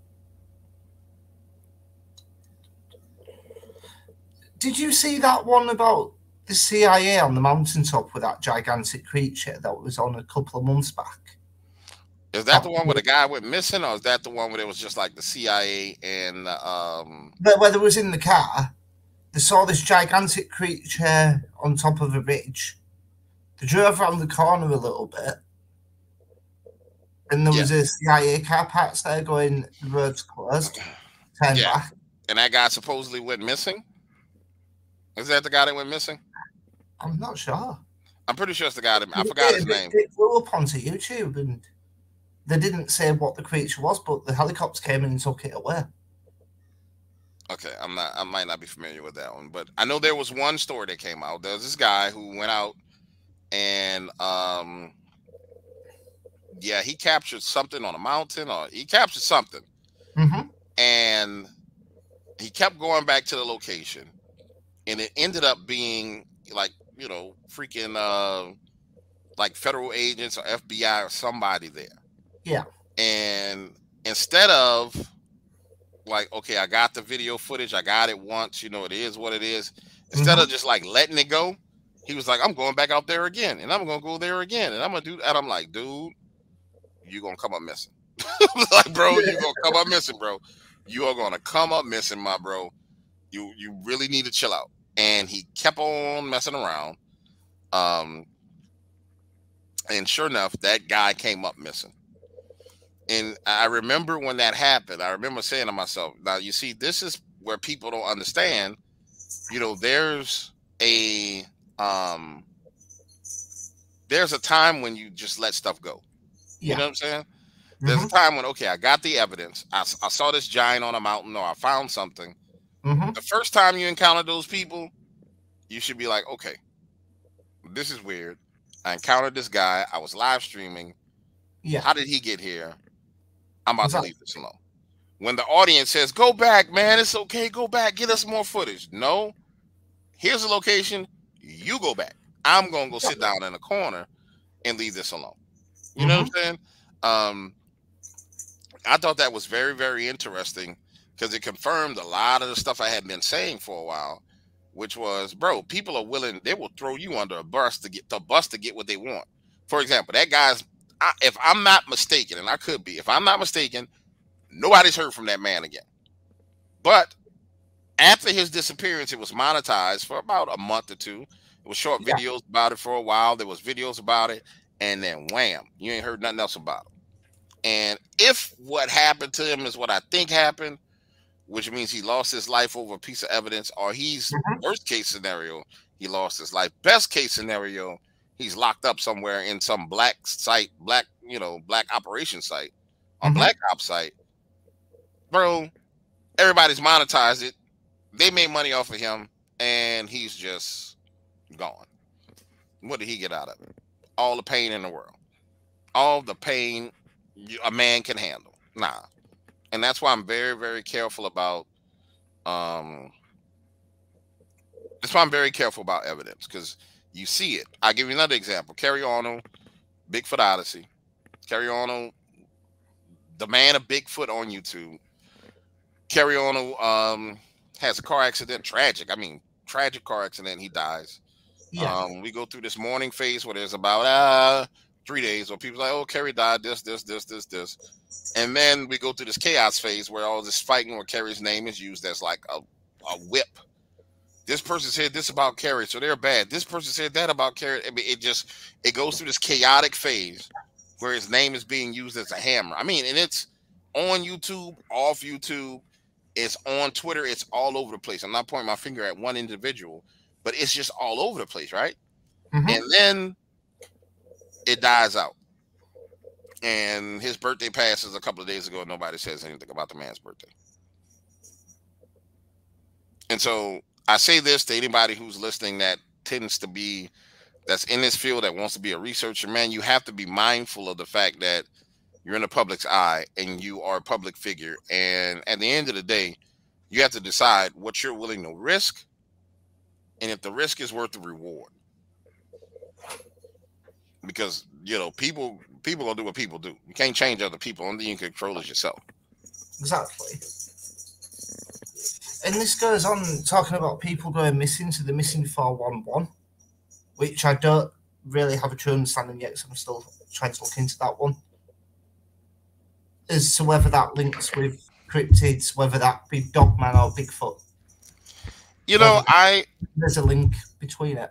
Did you see that one about the CIA on the mountaintop with that gigantic creature that was on a couple of months back? Is that the one where the guy went missing, or is that the one where it was just like the CIA and Where they was in the car, they saw this gigantic creature on top of a ridge. They drove around the corner a little bit, and there was a CIA car parked there going, the road's closed, turn back. And that guy supposedly went missing? Is that the guy that went missing? I'm not sure. I'm pretty sure it's the guy that I forgot his name. It flew up onto YouTube, and they didn't say what the creature was, but the helicopter came in and took it away. Okay, I might not be familiar with that one, but I know there was one story that came out. There was this guy who went out and he captured something on a mountain, or he captured something. Mm-hmm. And he kept going back to the location, and it ended up being like, freaking like federal agents or FBI or somebody there. Yeah. And instead of like, okay, I got the video footage, I got it once, it is what it is. Instead of just like letting it go, he was like, I'm going back out there again, and I'm gonna go there again, and I'm gonna do that. I'm like, dude, you're gonna come up missing. Like, bro, you're gonna come up missing, bro. You are gonna come up missing, my bro. You really need to chill out. And he kept on messing around. And sure enough, that guy came up missing. And I remember when that happened, I remember saying to myself, now, you see, this is where people don't understand, there's a time when you just let stuff go. Yeah. You know what I'm saying? There's a time when, okay, I got the evidence. I saw this giant on a mountain, or I found something. The first time you encounter those people, you should be like, okay, this is weird. I encountered this guy. I was live streaming. Yeah. How did he get here? I'm about to leave this alone. When the audience says, go back, man, it's okay, go back, get us more footage. No, here's the location. You go back. I'm going to go sit down in a corner and leave this alone. You know what I'm saying? I thought that was very, very interesting, because it confirmed a lot of the stuff I had been saying for a while, which was, bro, people are willing, they will throw you under a bus to get what they want. For example, that guy's, if I'm not mistaken, and I could be, if I'm not mistaken, nobody's heard from that man again. But after his disappearance, it was monetized for about a month or two. It was short videos about it for a while. There was videos about it, and then wham, you ain't heard nothing else about it. And if what happened to him is what I think happened, which means he lost his life over a piece of evidence, or he's worst case scenario, he lost his life. Best case scenario, he's locked up somewhere in some black operation site, or black op site. Bro, everybody's monetized it. They made money off of him, and he's just gone. What did he get out of it? All the pain in the world. All the pain a man can handle. Nah. And that's why I'm very, very careful about evidence, because you see it. I'll give you another example. Carrie Arnold, Bigfoot Odyssey. Carrie Arnold, the man of Bigfoot on YouTube. Carrie Arnold has a car accident, tragic car accident, he dies. Yeah. We go through this mourning phase where there's about 3 days where people are like, oh, Carrie died, this. And then we go through this chaos phase where all this fighting where Carrie's name is used as like a whip. This person said this about Carrie, so they're bad. This person said that about Carrie. I mean, it goes through this chaotic phase where his name is being used as a hammer. I mean, and it's on YouTube, off YouTube, it's on Twitter, it's all over the place. I'm not pointing my finger at one individual, but it's just all over the place, right? And then it dies out. And his birthday passes a couple of days ago, and nobody says anything about the man's birthday. And so I say this to anybody who's listening that tends to be that's in this field that wants to be a researcher, man, you have to be mindful of the fact that you're in the public's eye and you are a public figure. And at the end of the day, you have to decide what you're willing to risk and if the risk is worth the reward. Because people gonna do what people do. You can't change other people. Only thing you can control is yourself. Exactly. And this goes on talking about people going missing to the missing 411, which I don't really have a true understanding yet, because I'm still trying to look into that one. As to whether that links with cryptids, whether that be Dogman or Bigfoot. There's a link between it.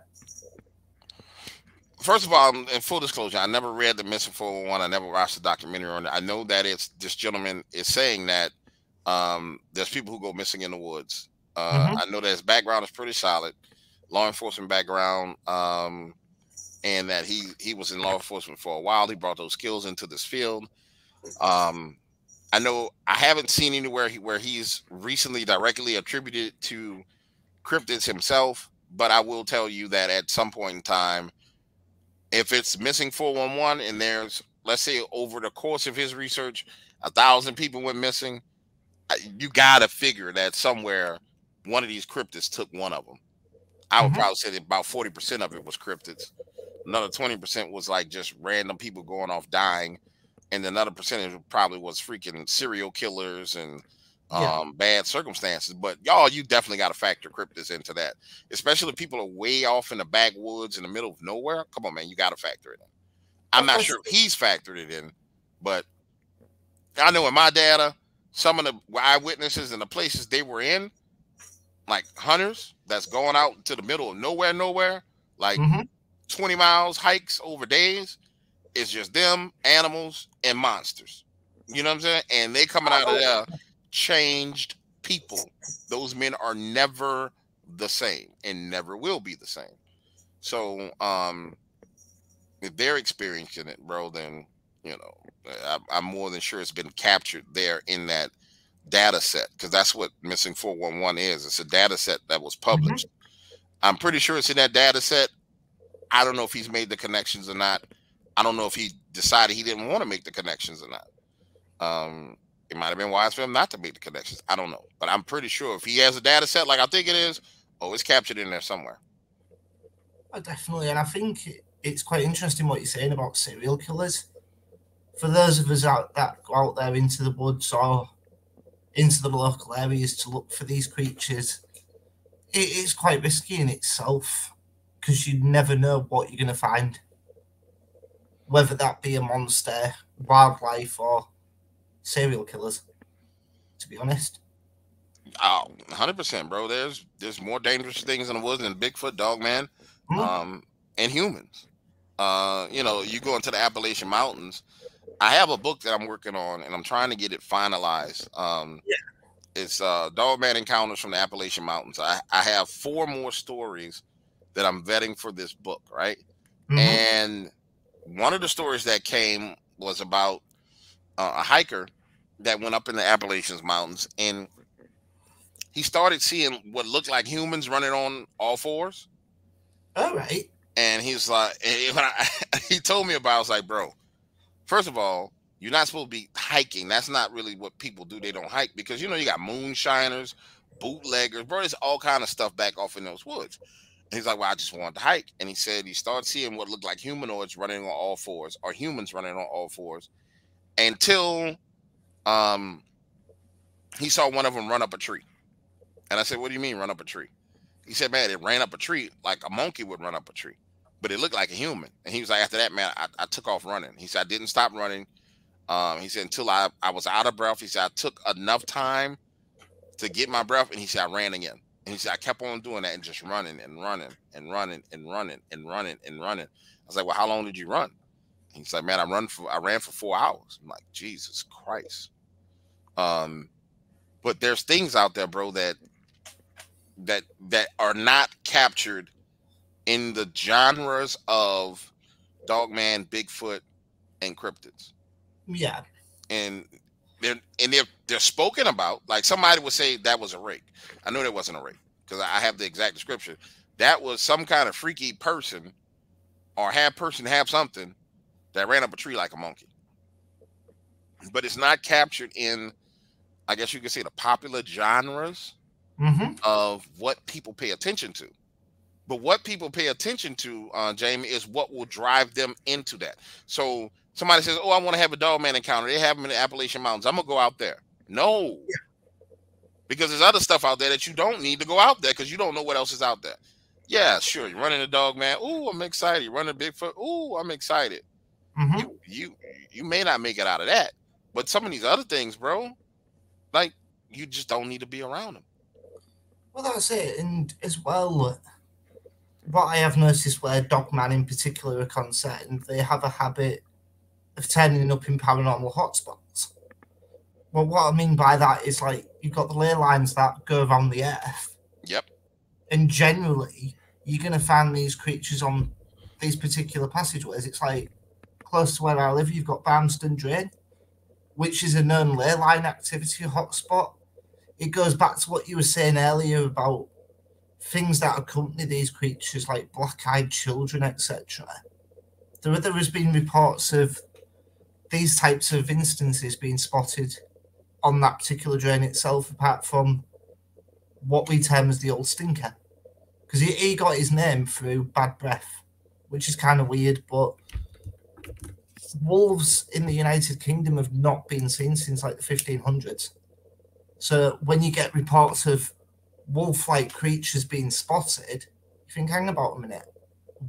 First of all, in full disclosure, I never read the Missing 411. I never watched the documentary on it. I know that this gentleman is saying that there's people who go missing in the woods. I know that his background is pretty solid, law enforcement background, and that he was in law enforcement for a while. He brought those skills into this field. I know I haven't seen anywhere where he's recently directly attributed to cryptids himself, but I will tell you that at some point in time, if it's missing 411 and there's, let's say, over the course of his research, 1,000 people went missing, you got to figure that somewhere one of these cryptids took one of them. I would probably say that about 40% of it was cryptids. Another 20% was like just random people going off dying. And another percentage probably was freaking serial killers and bad circumstances. But y'all, you definitely got to factor cryptids into that, especially if people are way off in the backwoods in the middle of nowhere. Come on, man, you got to factor it in. I'm not sure if he's factored it in, but I know in my data, some of the eyewitnesses and the places they were in, like hunters that's going out to the middle of nowhere, like 20 miles hikes over days. It's just them, animals, and monsters. You know what I'm saying? And they coming out of there changed people. Those men are never the same and never will be the same. So if they're experiencing it, bro, then I'm more than sure it's been captured there in that data set, because that's what Missing 411 is. It's a data set that was published. I'm pretty sure it's in that data set. I don't know if he's made the connections or not. I don't know if he decided he didn't want to make the connections or not. It might have been wise for him not to make the connections. I don't know. But I'm pretty sure if he has a data set like I think it is, it's captured in there somewhere. Definitely. And I think it's quite interesting what you're saying about serial killers. For those of us that go out there into the woods or into the local areas to look for these creatures, it is quite risky in itself, because you never know what you're going to find. Whether that be a monster, wildlife, or serial killers, to be honest. Oh, 100%, bro. There's more dangerous things in the woods than Bigfoot, Dogman, and humans. You go into the Appalachian Mountains. I have a book that I'm working on, and I'm trying to get it finalized. It's Dogman Encounters from the Appalachian Mountains. I have 4 more stories that I'm vetting for this book, right? And one of the stories that came was about a hiker that went up in the Appalachian Mountains, and he started seeing what looked like humans running on all fours. All right. And he's like, he told me about it, I was like, bro, first of all, you're not supposed to be hiking. That's not really what people do. They don't hike because, you got moonshiners, bootleggers, bro. There's all kind of stuff back off in those woods. He's like, well, I just wanted to hike. And he said he started seeing what looked like humanoids running on all fours, or humans running on all fours, until he saw one of them run up a tree. And I said, what do you mean run up a tree? He said, man, it ran up a tree like a monkey would run up a tree, but it looked like a human. And he was like, after that, man, I took off running. He said, I didn't stop running. He said, until I was out of breath. He said, I took enough time to get my breath. And he said, I ran again. And he said, I kept on doing that and just running and running and running and running and running and running. I was like, well, how long did you run? He's like, man, I ran for 4 hours. I'm like, Jesus Christ. But there's things out there, bro, that are not captured in the genres of Dogman, Bigfoot, and cryptids. Yeah. And they're spoken about. Like somebody would say that was a rake. I know that wasn't a rake because I have the exact description. That was some kind of freaky person or have person have something that ran up a tree like a monkey. But it's not captured in, I guess you could say, the popular genres Mm-hmm. of what people pay attention to. But what people pay attention to, Jamie, is what will drive them into that. So somebody says, "Oh, I want to have a dogman encounter." They have them in the Appalachian Mountains. I'm gonna go out there. No, because there's other stuff out there that you don't need to go out there because you don't know what else is out there. Yeah, sure. You're running a dog man. Ooh, I'm excited. You're running a Bigfoot. Ooh, I'm excited. Mm-hmm. You may not make it out of that, but some of these other things, bro, like you just don't need to be around them. Well, that's it. And as well, what I have noticed where dogman in particular are concerned, they have a habit of turning up in paranormal hotspots. Well, what I mean by that is like you've got the ley lines that go around the earth, Yep. and generally you're going to find these creatures on these particular passageways. It's like close to where I live, you've got Barmston Drain, which is a known ley line activity hotspot. It goes back to what you were saying earlier about things that accompany these creatures, like black-eyed children, etc. There has been reports of these types of instances being spotted on that particular drain itself, apart from what we term as the old stinker, because he got his name through bad breath, which is kind of weird. But wolves in the United Kingdom have not been seen since like the 1500s. So when you get reports of wolf-like creatures being spotted, you think, hang about a minute,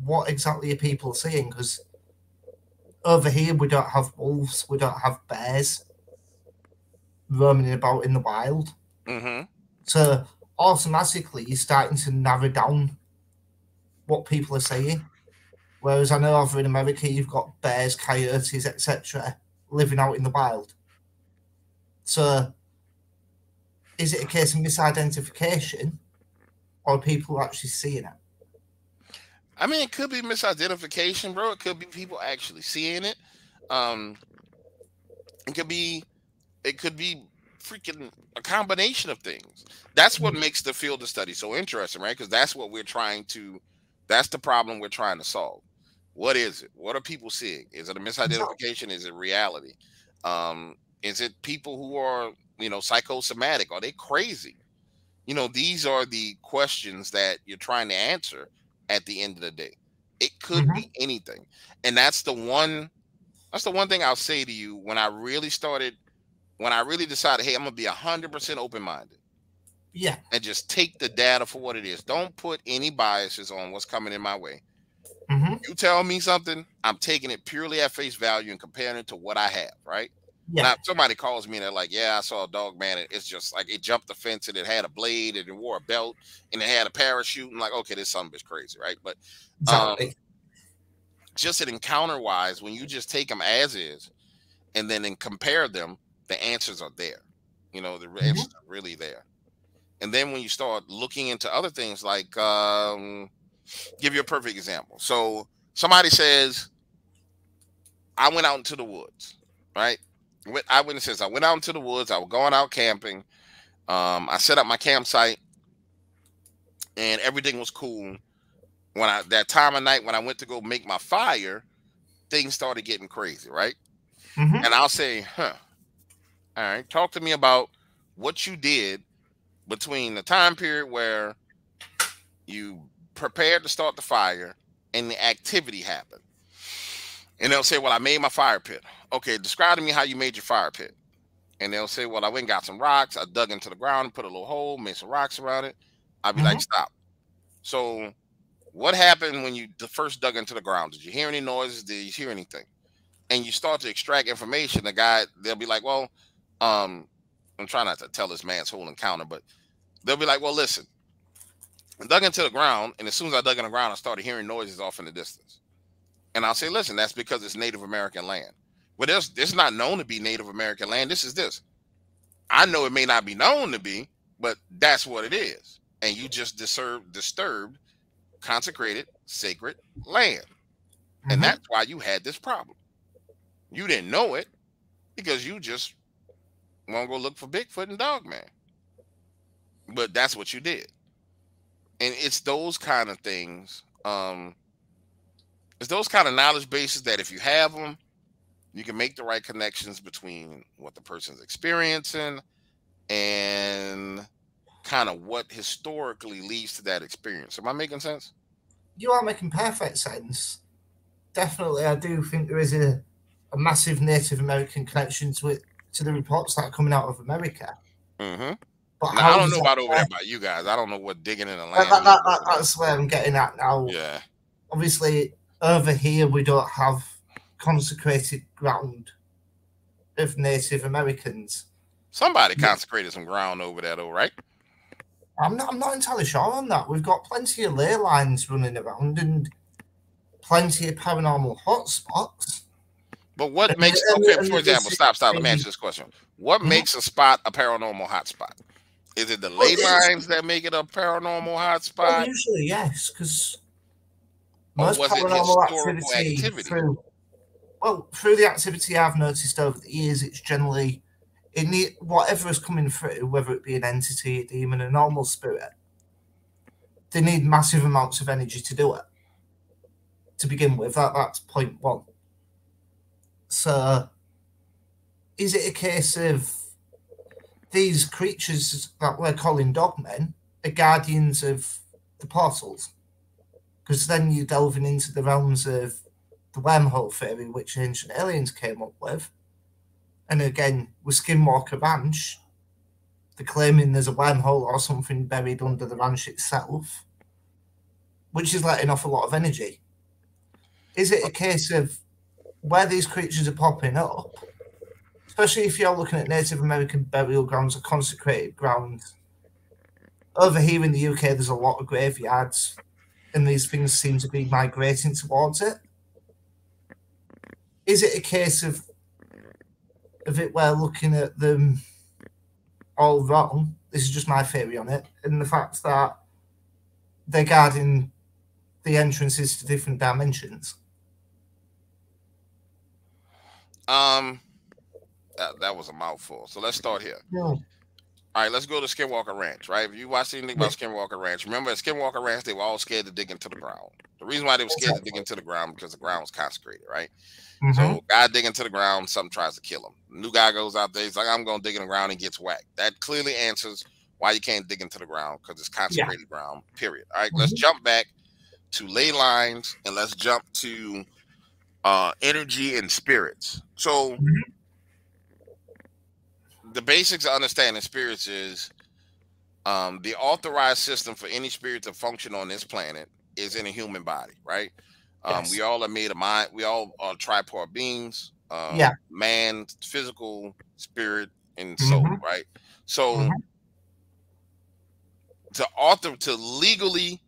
what exactly are people seeing? Because over here we don't have wolves, we don't have bears roaming about in the wild. Mm-hmm. So automatically you're starting to narrow down what people are saying. Whereas I know over in America you've got bears, coyotes, etc. living out in the wild. So is it a case of misidentification or are people actually seeing it? I mean, it could be misidentification, bro. It could be people actually seeing it. Um, it could be freaking a combination of things. That's what makes the field of study so interesting, right? Because that's what we're trying to. That's the problem we're trying to solve. What is it? What are people seeing? Is it a Exactly. misidentification? Is it reality? Is it people who are, psychosomatic? Are they crazy? These are the questions that you're trying to answer at the end of the day. It could Mm-hmm. be anything. And that's the one thing I'll say to you when I really decided, hey, I'm gonna be 100% open-minded Yeah. and just take the data for what it is. Don't put any biases on what's coming in my way. Mm-hmm. You tell me something, I'm taking it purely at face value and comparing it to what I have, right? Yeah. Now, if somebody calls me and they're like, "Yeah, I saw a dog man. It's just like it jumped the fence and it had a blade and it wore a belt and it had a parachute." I'm like, "Okay, this son of a bitch crazy, right?" But Exactly. just an encounter wise, when you just take them as is and then compare them, the answers are there. The Mm-hmm. answers are really there. And then when you start looking into other things, like give you a perfect example. So somebody says, "I went out into the woods," right? Eyewitness says, "I went out into the woods. I was going out camping. I set up my campsite and everything was cool. When that time of night when I went to go make my fire, things started getting crazy, right?" Mm-hmm. And I'll say, "Huh, all right, talk to me about what you did between the time period where you prepared to start the fire and the activity happened." And they'll say, "Well, I made my fire pit." Okay, describe to me how you made your fire pit. And they'll say, "Well, I went and got some rocks. I dug into the ground and put a little hole, made some rocks around it." I'll be like, Mm-hmm. "Stop." So what happened when you first dug into the ground? Did you hear any noises? Did you hear anything? And you start to extract information. They'll be like, "Well, um, I'm trying not to tell this man's whole encounter, but they'll be like, well, listen, I dug into the ground, and as soon as I dug in the ground, I started hearing noises off in the distance." And I'll say, "Listen, that's because it's Native American land." Well, this not known to be Native American land. This is this. I know it may not be known to be, but that's what it is. And you just disturbed consecrated, sacred land. And Mm-hmm. that's why you had this problem. You didn't know it because you just want to go look for Bigfoot and Dogman. But that's what you did. And it's those kind of things It's those kind of knowledge bases that if you have them, you can make the right connections between what the person's experiencing and kind of what historically leads to that experience. Am I making sense? You are making perfect sense. Definitely, I do think there is a massive Native American connection to the reports that are coming out of America. Mm-hmm. But Now I how don't does know that about over there work? by you guys. I don't know what digging in the land means over there. That's where I'm getting at now. Yeah. Obviously, over here we don't have consecrated ground of Native Americans. Somebody consecrated some ground over there though, right? I'm not entirely sure on that. We've got plenty of ley lines running around and plenty of paranormal hotspots. But what And, makes, and, okay, and for there does example, seem stop. to Let me be. answer this question. What Mhm. makes a spot a paranormal hotspot? Is it the Well, ley lines that make it a paranormal hotspot? usually yes, because Or most was it paranormal historical activity activity? through the activity I've noticed over the years, it's generally in the whatever is coming through, whether it be an entity, a demon, a normal spirit, they need massive amounts of energy to do it. To begin with, that's point one. So, is it a case of these creatures that we're calling dogmen are guardians of the portals? Because then you're delving into the realms of the wormhole theory, which ancient aliens came up with. And again, with Skinwalker Ranch, they're claiming there's a wormhole or something buried under the ranch itself, which is letting off a lot of energy. Is it a case of where these creatures are popping up, especially if you're looking at Native American burial grounds or consecrated grounds? Over here in the UK, there's a lot of graveyards, and these things seem to be migrating towards it. Is it a case of it where looking at them all wrong? This is just my theory on it, and the fact that they're guarding the entrances to different dimensions. Um, that was a mouthful. So let's start here. No. All right, let's go to Skinwalker Ranch, right? If you watched anything Yeah, about Skinwalker Ranch, remember at Skinwalker Ranch, they were all scared to dig into the ground. The reason why they were scared to dig exactly. into the ground because the ground was consecrated, right? Mm-hmm. So guy dig into the ground, something tries to kill him. New guy goes out there, he's like, I'm gonna dig in the ground and gets whacked. That clearly answers why you can't dig into the ground, because it's Yeah. consecrated ground, period. All right, let's Mm-hmm. jump back to ley lines and let's jump to energy and spirits. So Mm-hmm. the basics of understanding spirits is the authorized system for any spirit to function on this planet is in a human body, right? We Yes. all are made of mind. We all are tripart beings, Yeah. man, physical, spirit, and soul, Mm-hmm. right? So Mm-hmm. to legally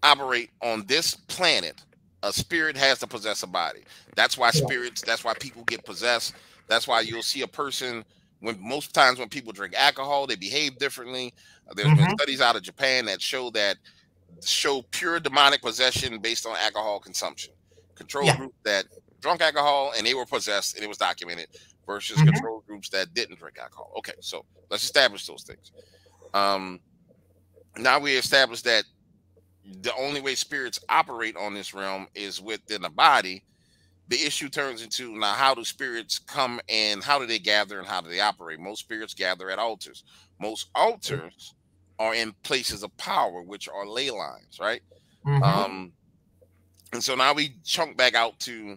operate on this planet, a spirit has to possess a body. That's why Yeah. spirits. That's why people get possessed. That's why you'll see a person when most times when people drink alcohol, they behave differently. There's been Mm-hmm. studies out of Japan that show pure demonic possession based on alcohol consumption. Control Yeah. group that drunk alcohol and they were possessed and it was documented versus Mm-hmm. control groups that didn't drink alcohol. Okay, so let's establish those things. Um, Now we established that the only way spirits operate on this realm is within the body. The issue turns into now how do spirits come and how do they gather and how do they operate? Most spirits gather at altars. Most altars are in places of power, which are ley lines, right? Mm-hmm. Um, and so now we chunk back out to,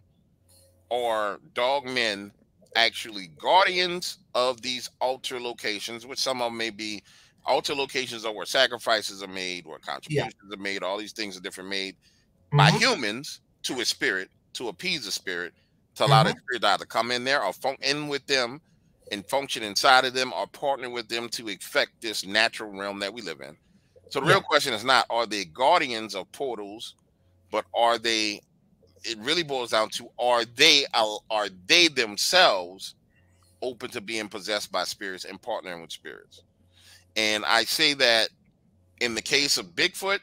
are dog men actually guardians of these altar locations, which some of them may be. Altar locations are where sacrifices are made, where Yeah. contributions are made, all these things are different made by Mm-hmm. humans to a spirit, to appease a spirit, to allow Mm-hmm. that spirit to either come in there or in with them and function inside of them or partner with them to effect this natural realm that we live in. So the real Yeah. question is not are they guardians of portals, but are they, it really boils down to are they themselves open to being possessed by spirits and partnering with spirits. And I say that in the case of Bigfoot,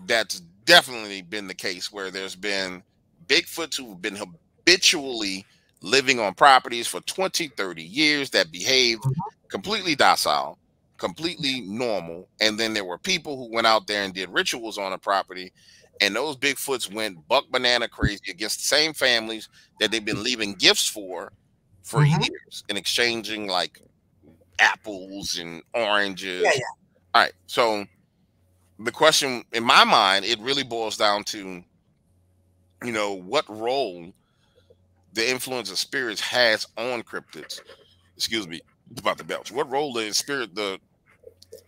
that's definitely been the case where there's been Bigfoots who've been habitually living on properties for 20, 30 years that behaved Mm-hmm. completely docile, completely normal. And then there were people who went out there and did rituals on a property and those Bigfoots went buck banana crazy against the same families that they've been leaving gifts for Mm-hmm. years and exchanging like apples and Yeah, oranges. yeah. All right, so the question in my mind, it really boils down to, what role the influence of spirits has on cryptids. Excuse me about the belch. What role the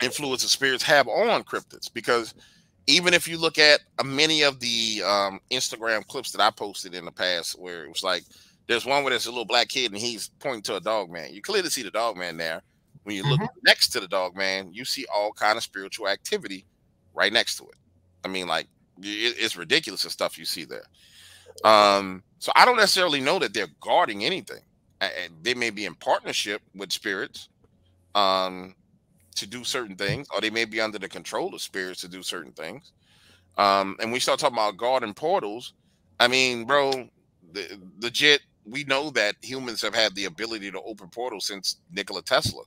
influence of spirits have on cryptids? Because even if you look at many of the Instagram clips that I posted in the past, where it was like, there's one where there's a little black kid and he's pointing to a dog man. You clearly see the dog man there. When you look Mm-hmm. next to the dog man, you see all kind of spiritual activity right next to it. I mean, like, it's ridiculous the stuff you see there. So I don't necessarily know that they're guarding anything. They may be in partnership with spirits um, to do certain things, or they may be under the control of spirits to do certain things. And we start talking about guarding portals. I mean, bro, legit, we know that humans have had the ability to open portals since Nikola Tesla.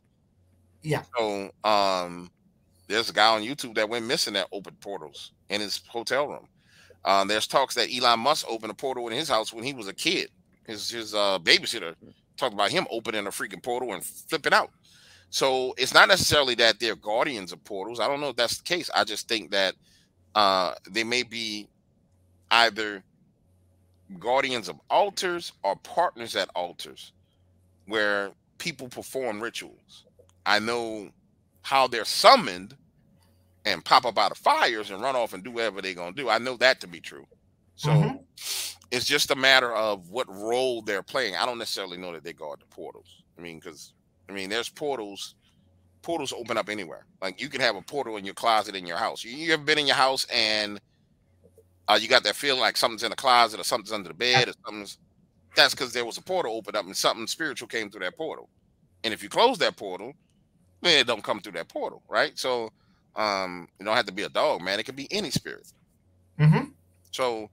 Yeah. So there's a guy on YouTube that went missing that opened portals in his hotel room. There's talks that Elon Musk opened a portal in his house when he was a kid. His babysitter talked about him opening a freaking portal and flipping out. So it's not necessarily that they're guardians of portals. I don't know if that's the case. I just think that they may be either guardians of altars or partners at altars where people perform rituals. I know how they're summoned and pop up out of fires and run off and do whatever they're going to do. I know that to be true. So Mm-hmm. it's just a matter of what role they're playing. I don't necessarily know that they guard the portals. I mean, because there's portals open up anywhere. Like, you can have a portal in your closet in your house. You ever been in your house and you got that feeling like something's in the closet or something's under the bed or something's, that's because there was a portal opened up and something spiritual came through that portal. And if you close that portal, then it don't come through that portal, right? So it don't have to be a dog, man. It could be any spirit. Mm-hmm. So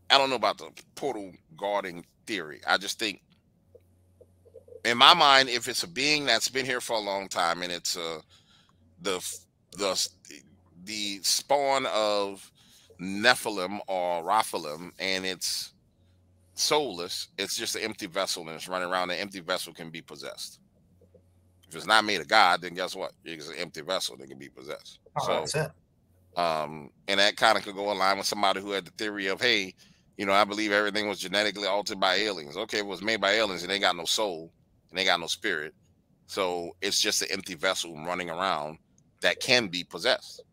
I don't know about the portal guarding theory. I just think, in my mind, if it's a being that's been here for a long time and it's the the the spawn of Nephilim or Raphaelim and it's soulless, it's just an empty vessel and it's running around. An empty vessel can be possessed. If it's not made of God, then guess what? It's an empty vessel that can be possessed. Oh, So that's it. and that kind of could go in line with somebody who had the theory of, hey, I believe everything was genetically altered by aliens. Okay, it was made by aliens and they got no soul and they got no spirit. So it's just an empty vessel running around that can be possessed.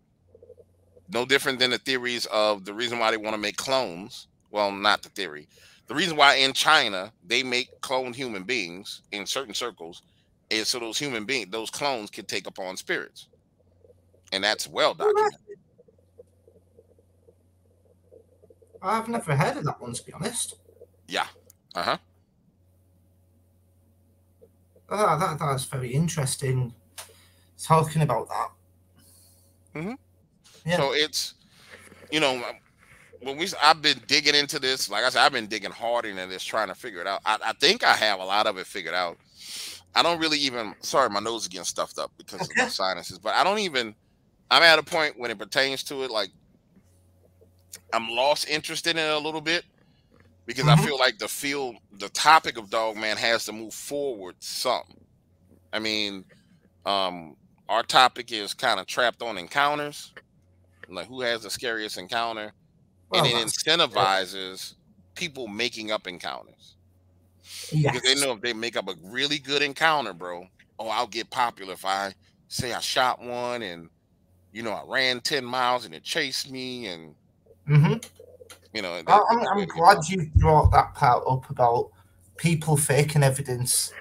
No different than the theories of the reason why they want to make clones. Well, not the theory. The reason why in China they make cloned human beings in certain circles is so those those clones can take upon spirits. And that's well documented. I've never heard of that one, to be honest. Yeah. Uh-huh. Oh, that's very interesting. Talking about that. Mm-hmm. Yeah. So it's, I've been digging into this. Like I said, I've been digging hard into this, trying to figure it out. I think I have a lot of it figured out. I don't really even. Sorry, my nose is getting stuffed up because of my sinuses. But I don't even. I'm at a point when it pertains to it, like I'm lost interest in it a little bit because I feel like the topic of Dogman has to move forward some. I mean, our topic is kind of trapped on encounters, like who has the scariest encounter, Well, and it incentivizes people making up encounters because they yes. know if they make up a really good encounter, bro, I'll get popular if I say I shot one and I ran 10 miles and it chased me and Mm-hmm. that's I'm, the way I'm to get glad popular. you brought that part up about people faking evidence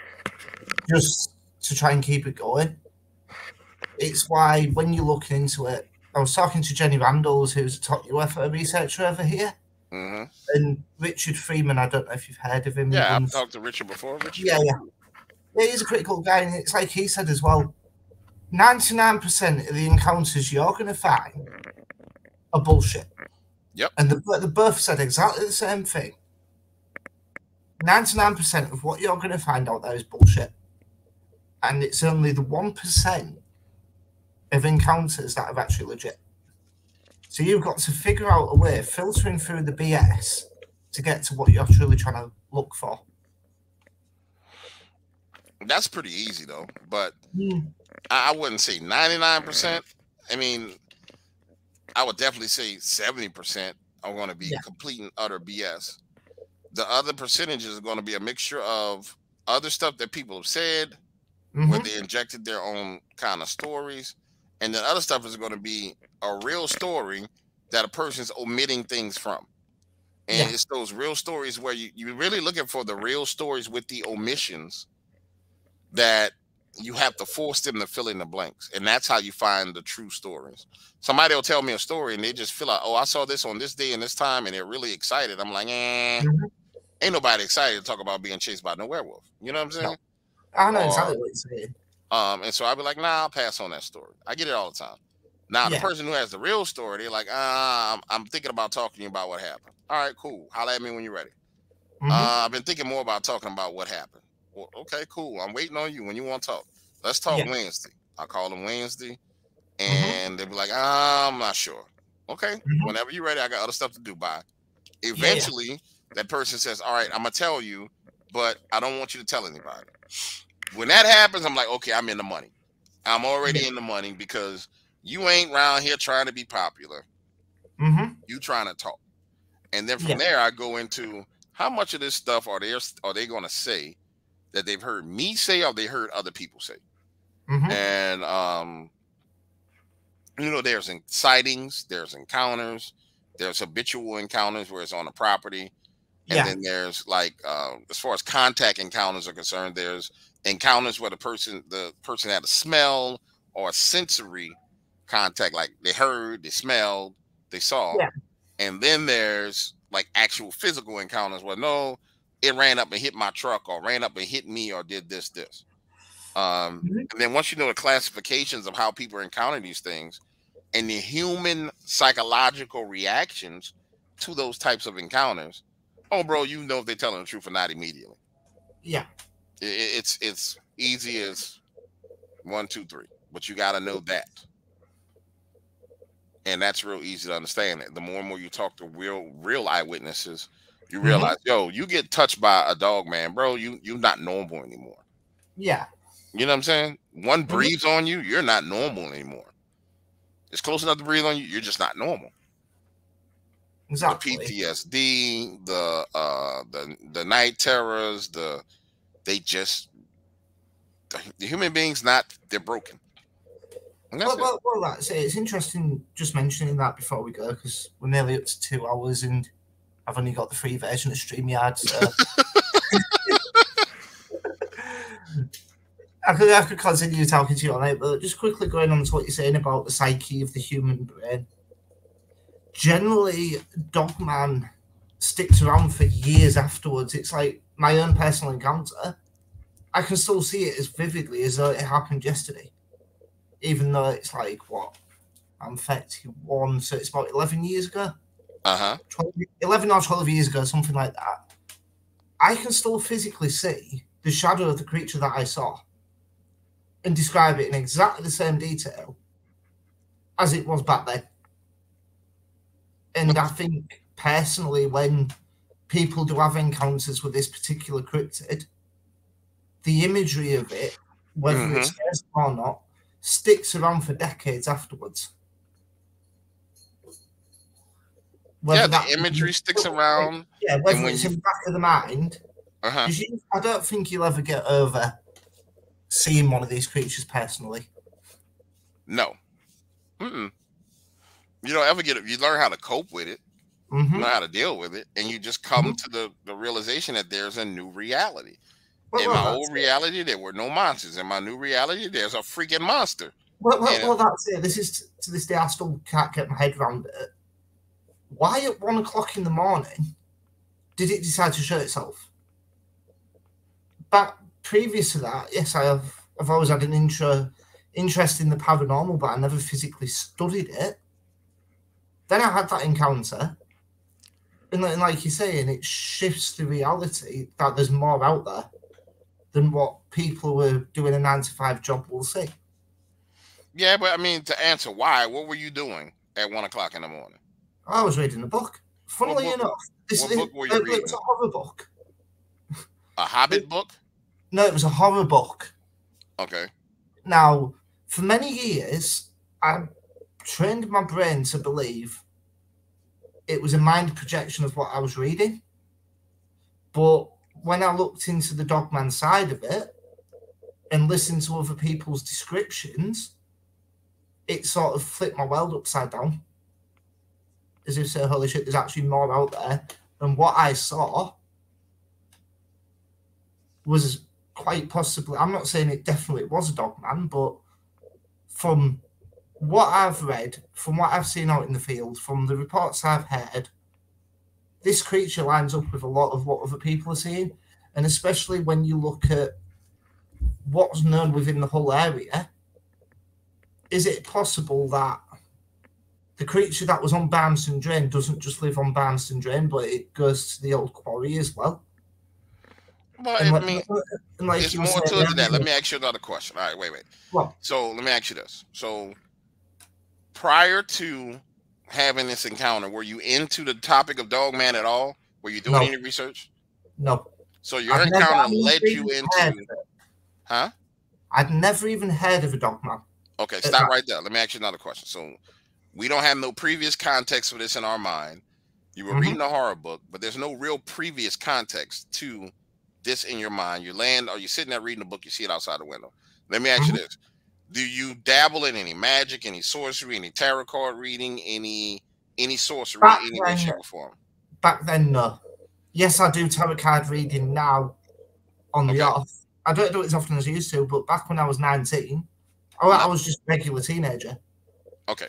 just to try and keep it going. It's why when you're looking into it, I was talking to Jenny Randalls, who's a top UFO researcher over here, Mm-hmm. and Richard Freeman. I don't know if you've heard of him. Yeah, I've talked to Richard before. Richard. Yeah, he's a critical guy, and it's like he said as well. 99% of the encounters you're going to find are bullshit. Yep. And the both said exactly the same thing. 99% of what you're going to find out there is bullshit. And it's only the 1% of encounters that are actually legit. So you've got to figure out a way, filtering through the BS to get to what you're truly trying to look for. That's pretty easy though, but Mm. I wouldn't say 99%. I mean, I would definitely say 70% are going to be Yeah. complete and utter BS. The other percentages are going to be a mixture of other stuff that people have said, where Mm-hmm. they injected their own kind of stories, and then other stuff is going to be a real story that a person's omitting things from. And Yeah. it's those real stories where you're really looking for the real stories with the omissions that you have to force them to fill in the blanks. And that's how you find the true stories. Somebody will tell me a story and they just feel like, oh, I saw this on this day and this time, and they're really excited. I'm like, Mm-hmm. ain't nobody excited to talk about being chased by no werewolf. You know what I'm No, saying? I know Or exactly what you're saying. and so I'd be like, nah, I'll pass on that story. I get it all the time. Now the Yeah. person who has the real story, they're like, I'm thinking about talking to you about what happened. All right, cool. Holla at me when you're ready. Mm-hmm. I've been thinking more about talking about what happened. Well, okay, cool. I'm waiting on you when you want to talk. Let's talk Yeah. Wednesday. I call them Wednesday, Mm-hmm. and they'll be like, I'm not sure. Okay, Mm-hmm. whenever you're ready, I got other stuff to do. Bye. Yeah. Yeah. Eventually, that person says, all right, I'm gonna tell you, but I don't want you to tell anybody. When that happens, I'm like, okay, I'm in the money. I'm Yeah. already in the money because you ain't around here trying to be popular. Mm-hmm. You trying to talk. And then from Yeah. there, I go into how much of this stuff are they going to say that they've heard me say or they heard other people say. Mm-hmm. And there's sightings, there's encounters, there's habitual encounters where it's on a property, and Yeah. then there's like as far as contact encounters are concerned, there's encounters where the person had a smell or a sensory contact, like they heard, they smelled, they saw. Yeah. And then there's like actual physical encounters where no, it ran up and hit my truck or ran up and hit me or did this. Mm-hmm. And then once you know the classifications of how people encounter these things and the human psychological reactions to those types of encounters, oh, bro, you know if they're telling the truth or not immediately. Yeah. It's easy as 1, 2, 3, but you got to know that, and that's real easy to understand. It. The more and more you talk to real eyewitnesses, you Mm-hmm. realize, yo, you get touched by a dog, man, bro, you're not normal anymore. Yeah. You know what I'm saying? One Mm-hmm. breathes on you, you're not normal anymore. It's close enough to breathe on you, you're just not normal. The Exactly. PTSD, the night terrors, they just the human beings they're broken. And that's it. Well, that's it. It's interesting just mentioning that before we go because we're nearly up to 2 hours and I've only got the free version of StreamYard, so I could continue talking to you on it, but just quickly going on to what you're saying about the psyche of the human brain. Generally, dogman sticks around for years afterwards. It's like my own personal encounter. I can still see it as vividly as though it happened yesterday, even though it's like what I'm 31, so it's about 11 years ago. 11 or 12 years ago, something like that. I can still physically see the shadow of the creature that I saw and describe it in exactly the same detail as it was back then. And I think personally, when people do have encounters with this particular cryptid, the imagery of it, whether it's scares them or not, sticks around for decades afterwards. Whether the imagery sticks around. Yeah, whether it's in the back of the mind. I don't think you'll ever get over seeing one of these creatures personally. No. You don't ever get it. You learn how to cope with it. Mm-hmm. You know how to deal with it, and you just come to the realization that there's a new reality. In my old reality, there were no monsters. In my new reality, there's a freaking monster. Well, that's it. This is to this day, I still can't get my head around it. Why at 1 o'clock in the morning did it decide to show itself? But previous to that, yes, I've always had an interest in the paranormal, but I never physically studied it. Then I had that encounter, and like you're saying, it shifts the reality that there's more out there than what people who are doing a 9-to-5 job will see. Yeah, but I mean, to answer why, what were you doing at 1 o'clock in the morning? I was reading a book. What Funnily book? enough, What book were you it was reading? a horror book. A Hobbit book? No, it was a horror book. Okay. Now, for many years, I trained my brain to believe it was a mind projection of what I was reading. But when I looked into the dogman side of it and listened to other people's descriptions, it sort of flipped my world upside down. As if say, holy shit, there's actually more out there. And what I saw was quite possibly, I'm not saying it definitely was a dogman, but from what I've read, from what I've seen out in the field, from the reports I've heard, this creature lines up with a lot of what other people are seeing. And especially when you look at what's known within the whole area, is it possible that the creature that was on Barnston Drain doesn't just live on Barnston Drain, but it goes to the old quarry as well? Well, And I mean, like it's you were more saying to it than that. Let earlier, me ask you another question. All right, wait. well, So let me ask you this. So prior to having this encounter, were you into the topic of dogman at all? Were you doing no, any research? no. So your encounter led you into, huh? I'd never even heard of a dogman. Okay, stop right there. Let me ask you another question. So we don't have no previous context for this in our mind. You were reading a horror book, but there's no real previous context to this in your mind. You're sitting there reading a book, you see it outside the window. Let me ask you this. Do you dabble in any magic, any sorcery, any tarot card reading, any sorcery, any way, shape, or form? Back then, no. Yes, I do tarot card reading now on the off. I don't do it as often as I used to, but back when I was 19, I was just a regular teenager. Okay.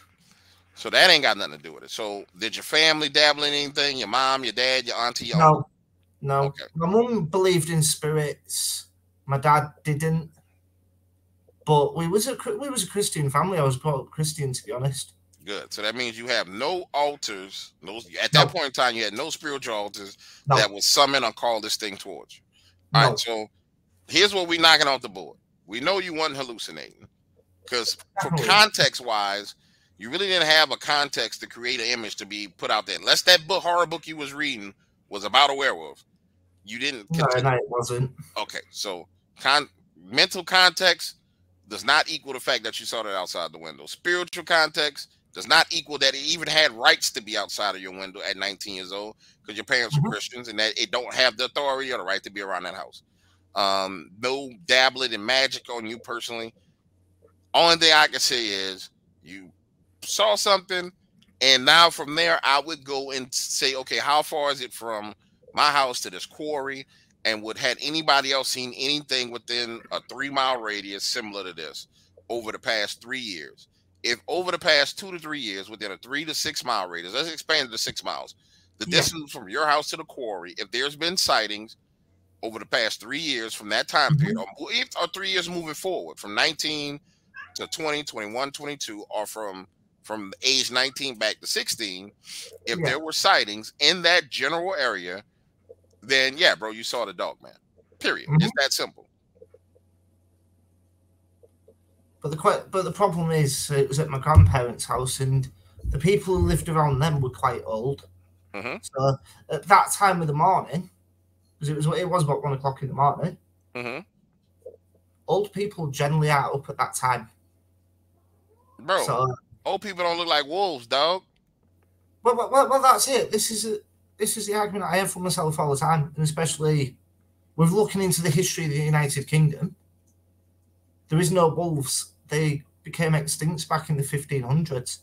So that ain't got nothing to do with it. So did your family dabble in anything? Your mom, your dad, your auntie, your uncle? No. Okay. My mum believed in spirits. My dad didn't. But we was a Christian family. I was brought up Christian, to be honest. Good. So that means you have no altars. At that point in time, you had no spiritual altars that would summon or call this thing towards you. All right. So here's what we're knocking off the board. We know you weren't hallucinating because for context wise, you really didn't have a context to create an image to be put out there. Unless that horror book you was reading was about a werewolf. You didn't. No, it wasn't. Okay. So mental context does not equal the fact that you saw that outside the window. Spiritual context does not equal that it even had rights to be outside of your window at 19 years old because your parents were Christians and that it don't have the authority or the right to be around that house. No dabbling in magic on you personally. Only thing I can say is you saw something, and now from there I would go and say, okay, how far is it from my house to this quarry? And had anybody else seen anything within a 3-mile radius similar to this over the past 3 years? If over the past 2 to 3 years, within a 3 to 6 mile radius, let's expand it to 6 miles, the distance from your house to the quarry, if there's been sightings over the past 3 years from that time period, or 3 years moving forward, from 19 to 20, 21, 22, or from age 19 back to 16, if there were sightings in that general area, then yeah, bro, you saw the dogman. Period. It's that simple. But the problem is, it was at my grandparents' house, and the people who lived around them were quite old. So at that time of the morning, because it was about 1 o'clock in the morning, old people generally are up at that time. Bro, so, old people don't look like wolves, dog. Well, that's it. This is the argument I have for myself all the time, and especially with looking into the history of the United Kingdom. There is no wolves. They became extinct back in the 1500s.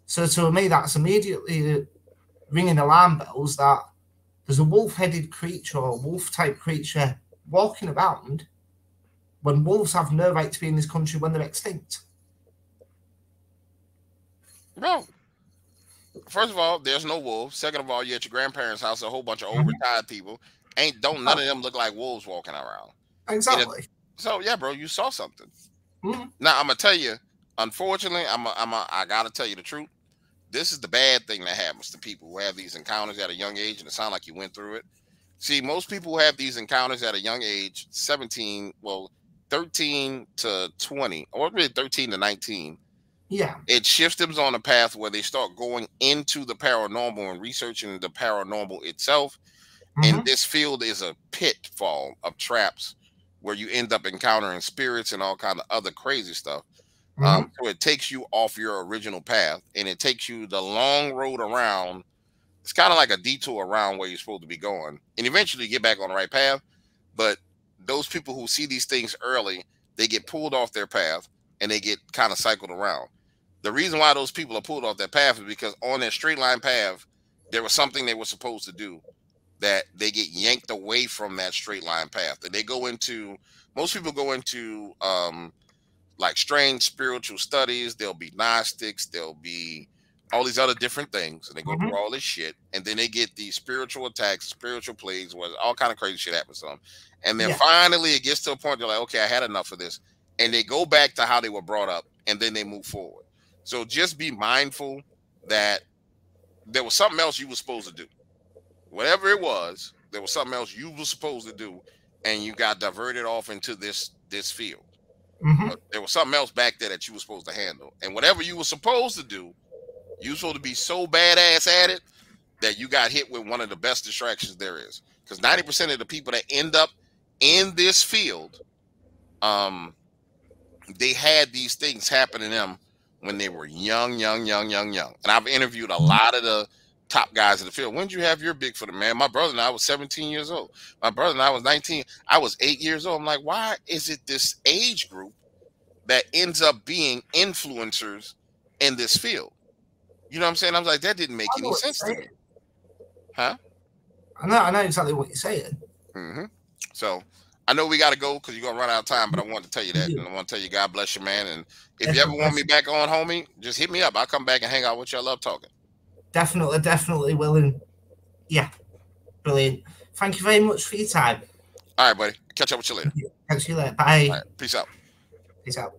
So to me, that's immediately ringing alarm bells that there's a wolf-headed creature or wolf-type creature walking around when wolves have no right to be in this country when they're extinct. Bro, first of all, there's no wolves. Second of all, you're at your grandparents' house, a whole bunch of old retired people. None of them look like wolves walking around. Exactly. So yeah, bro, you saw something. Now I'm gonna tell you, unfortunately, I gotta tell you the truth. This is the bad thing that happens to people who have these encounters at a young age, and it sounds like you went through it. See, most people who have these encounters at a young age, 13 to 20, or really 13 to 19, Yeah. It shifts them on a path where they start going into the paranormal and researching the paranormal itself. And Mm-hmm. this field is a pitfall of traps where you end up encountering spirits and all kind of other crazy stuff. Mm-hmm. So it takes you off your original path, and it takes you the long road around. It's kind of like a detour around where you're supposed to be going, and eventually you get back on the right path. But those people who see these things early, they get pulled off their path, and they get kind of cycled around. The reason why those people are pulled off that path is because on that straight line path, there was something they were supposed to do that they get yanked away from that straight line path. And they go into, most people go into like strange spiritual studies. There'll be Gnostics, there'll be all these other different things, and they go through Mm-hmm. all this shit, and then they get these spiritual attacks, spiritual plagues, where all kind of crazy shit happens to them. And then Yeah. finally it gets to a point they're like, okay, I had enough of this. And they go back to how they were brought up, and then they move forward. So just be mindful that there was something else you were supposed to do. Whatever it was, there was something else you were supposed to do, and you got diverted off into this field. Mm-hmm. There was something else back there that you were supposed to handle. And whatever you were supposed to do, you were supposed to be so badass at it that you got hit with one of the best distractions there is. Because 90% of the people that end up in this field, um, they had these things happen to them when they were young. And I've interviewed a lot of the top guys in the field. When did you have your Bigfoot, man? My brother and I was 17 years old. My brother and I was 19. I was 8 years old. I'm like, why is it this age group that ends up being influencers in this field? You know what I'm saying? I was like, that didn't make I know any what you're sense to saying. me. Huh? I know exactly what you're saying. Hmm. So I know we got to go because you're going to run out of time, but I wanted to tell you You that. do. And I want to tell you, God bless you, man. And if you ever want Definitely. me back on, homie, just hit me up. I'll come back and hang out with you. I love talking. Definitely will. And yeah, brilliant. Thank you very much for your time. All right, buddy. Catch up with you later. Catch you later. All Bye. right. Peace out. Peace out.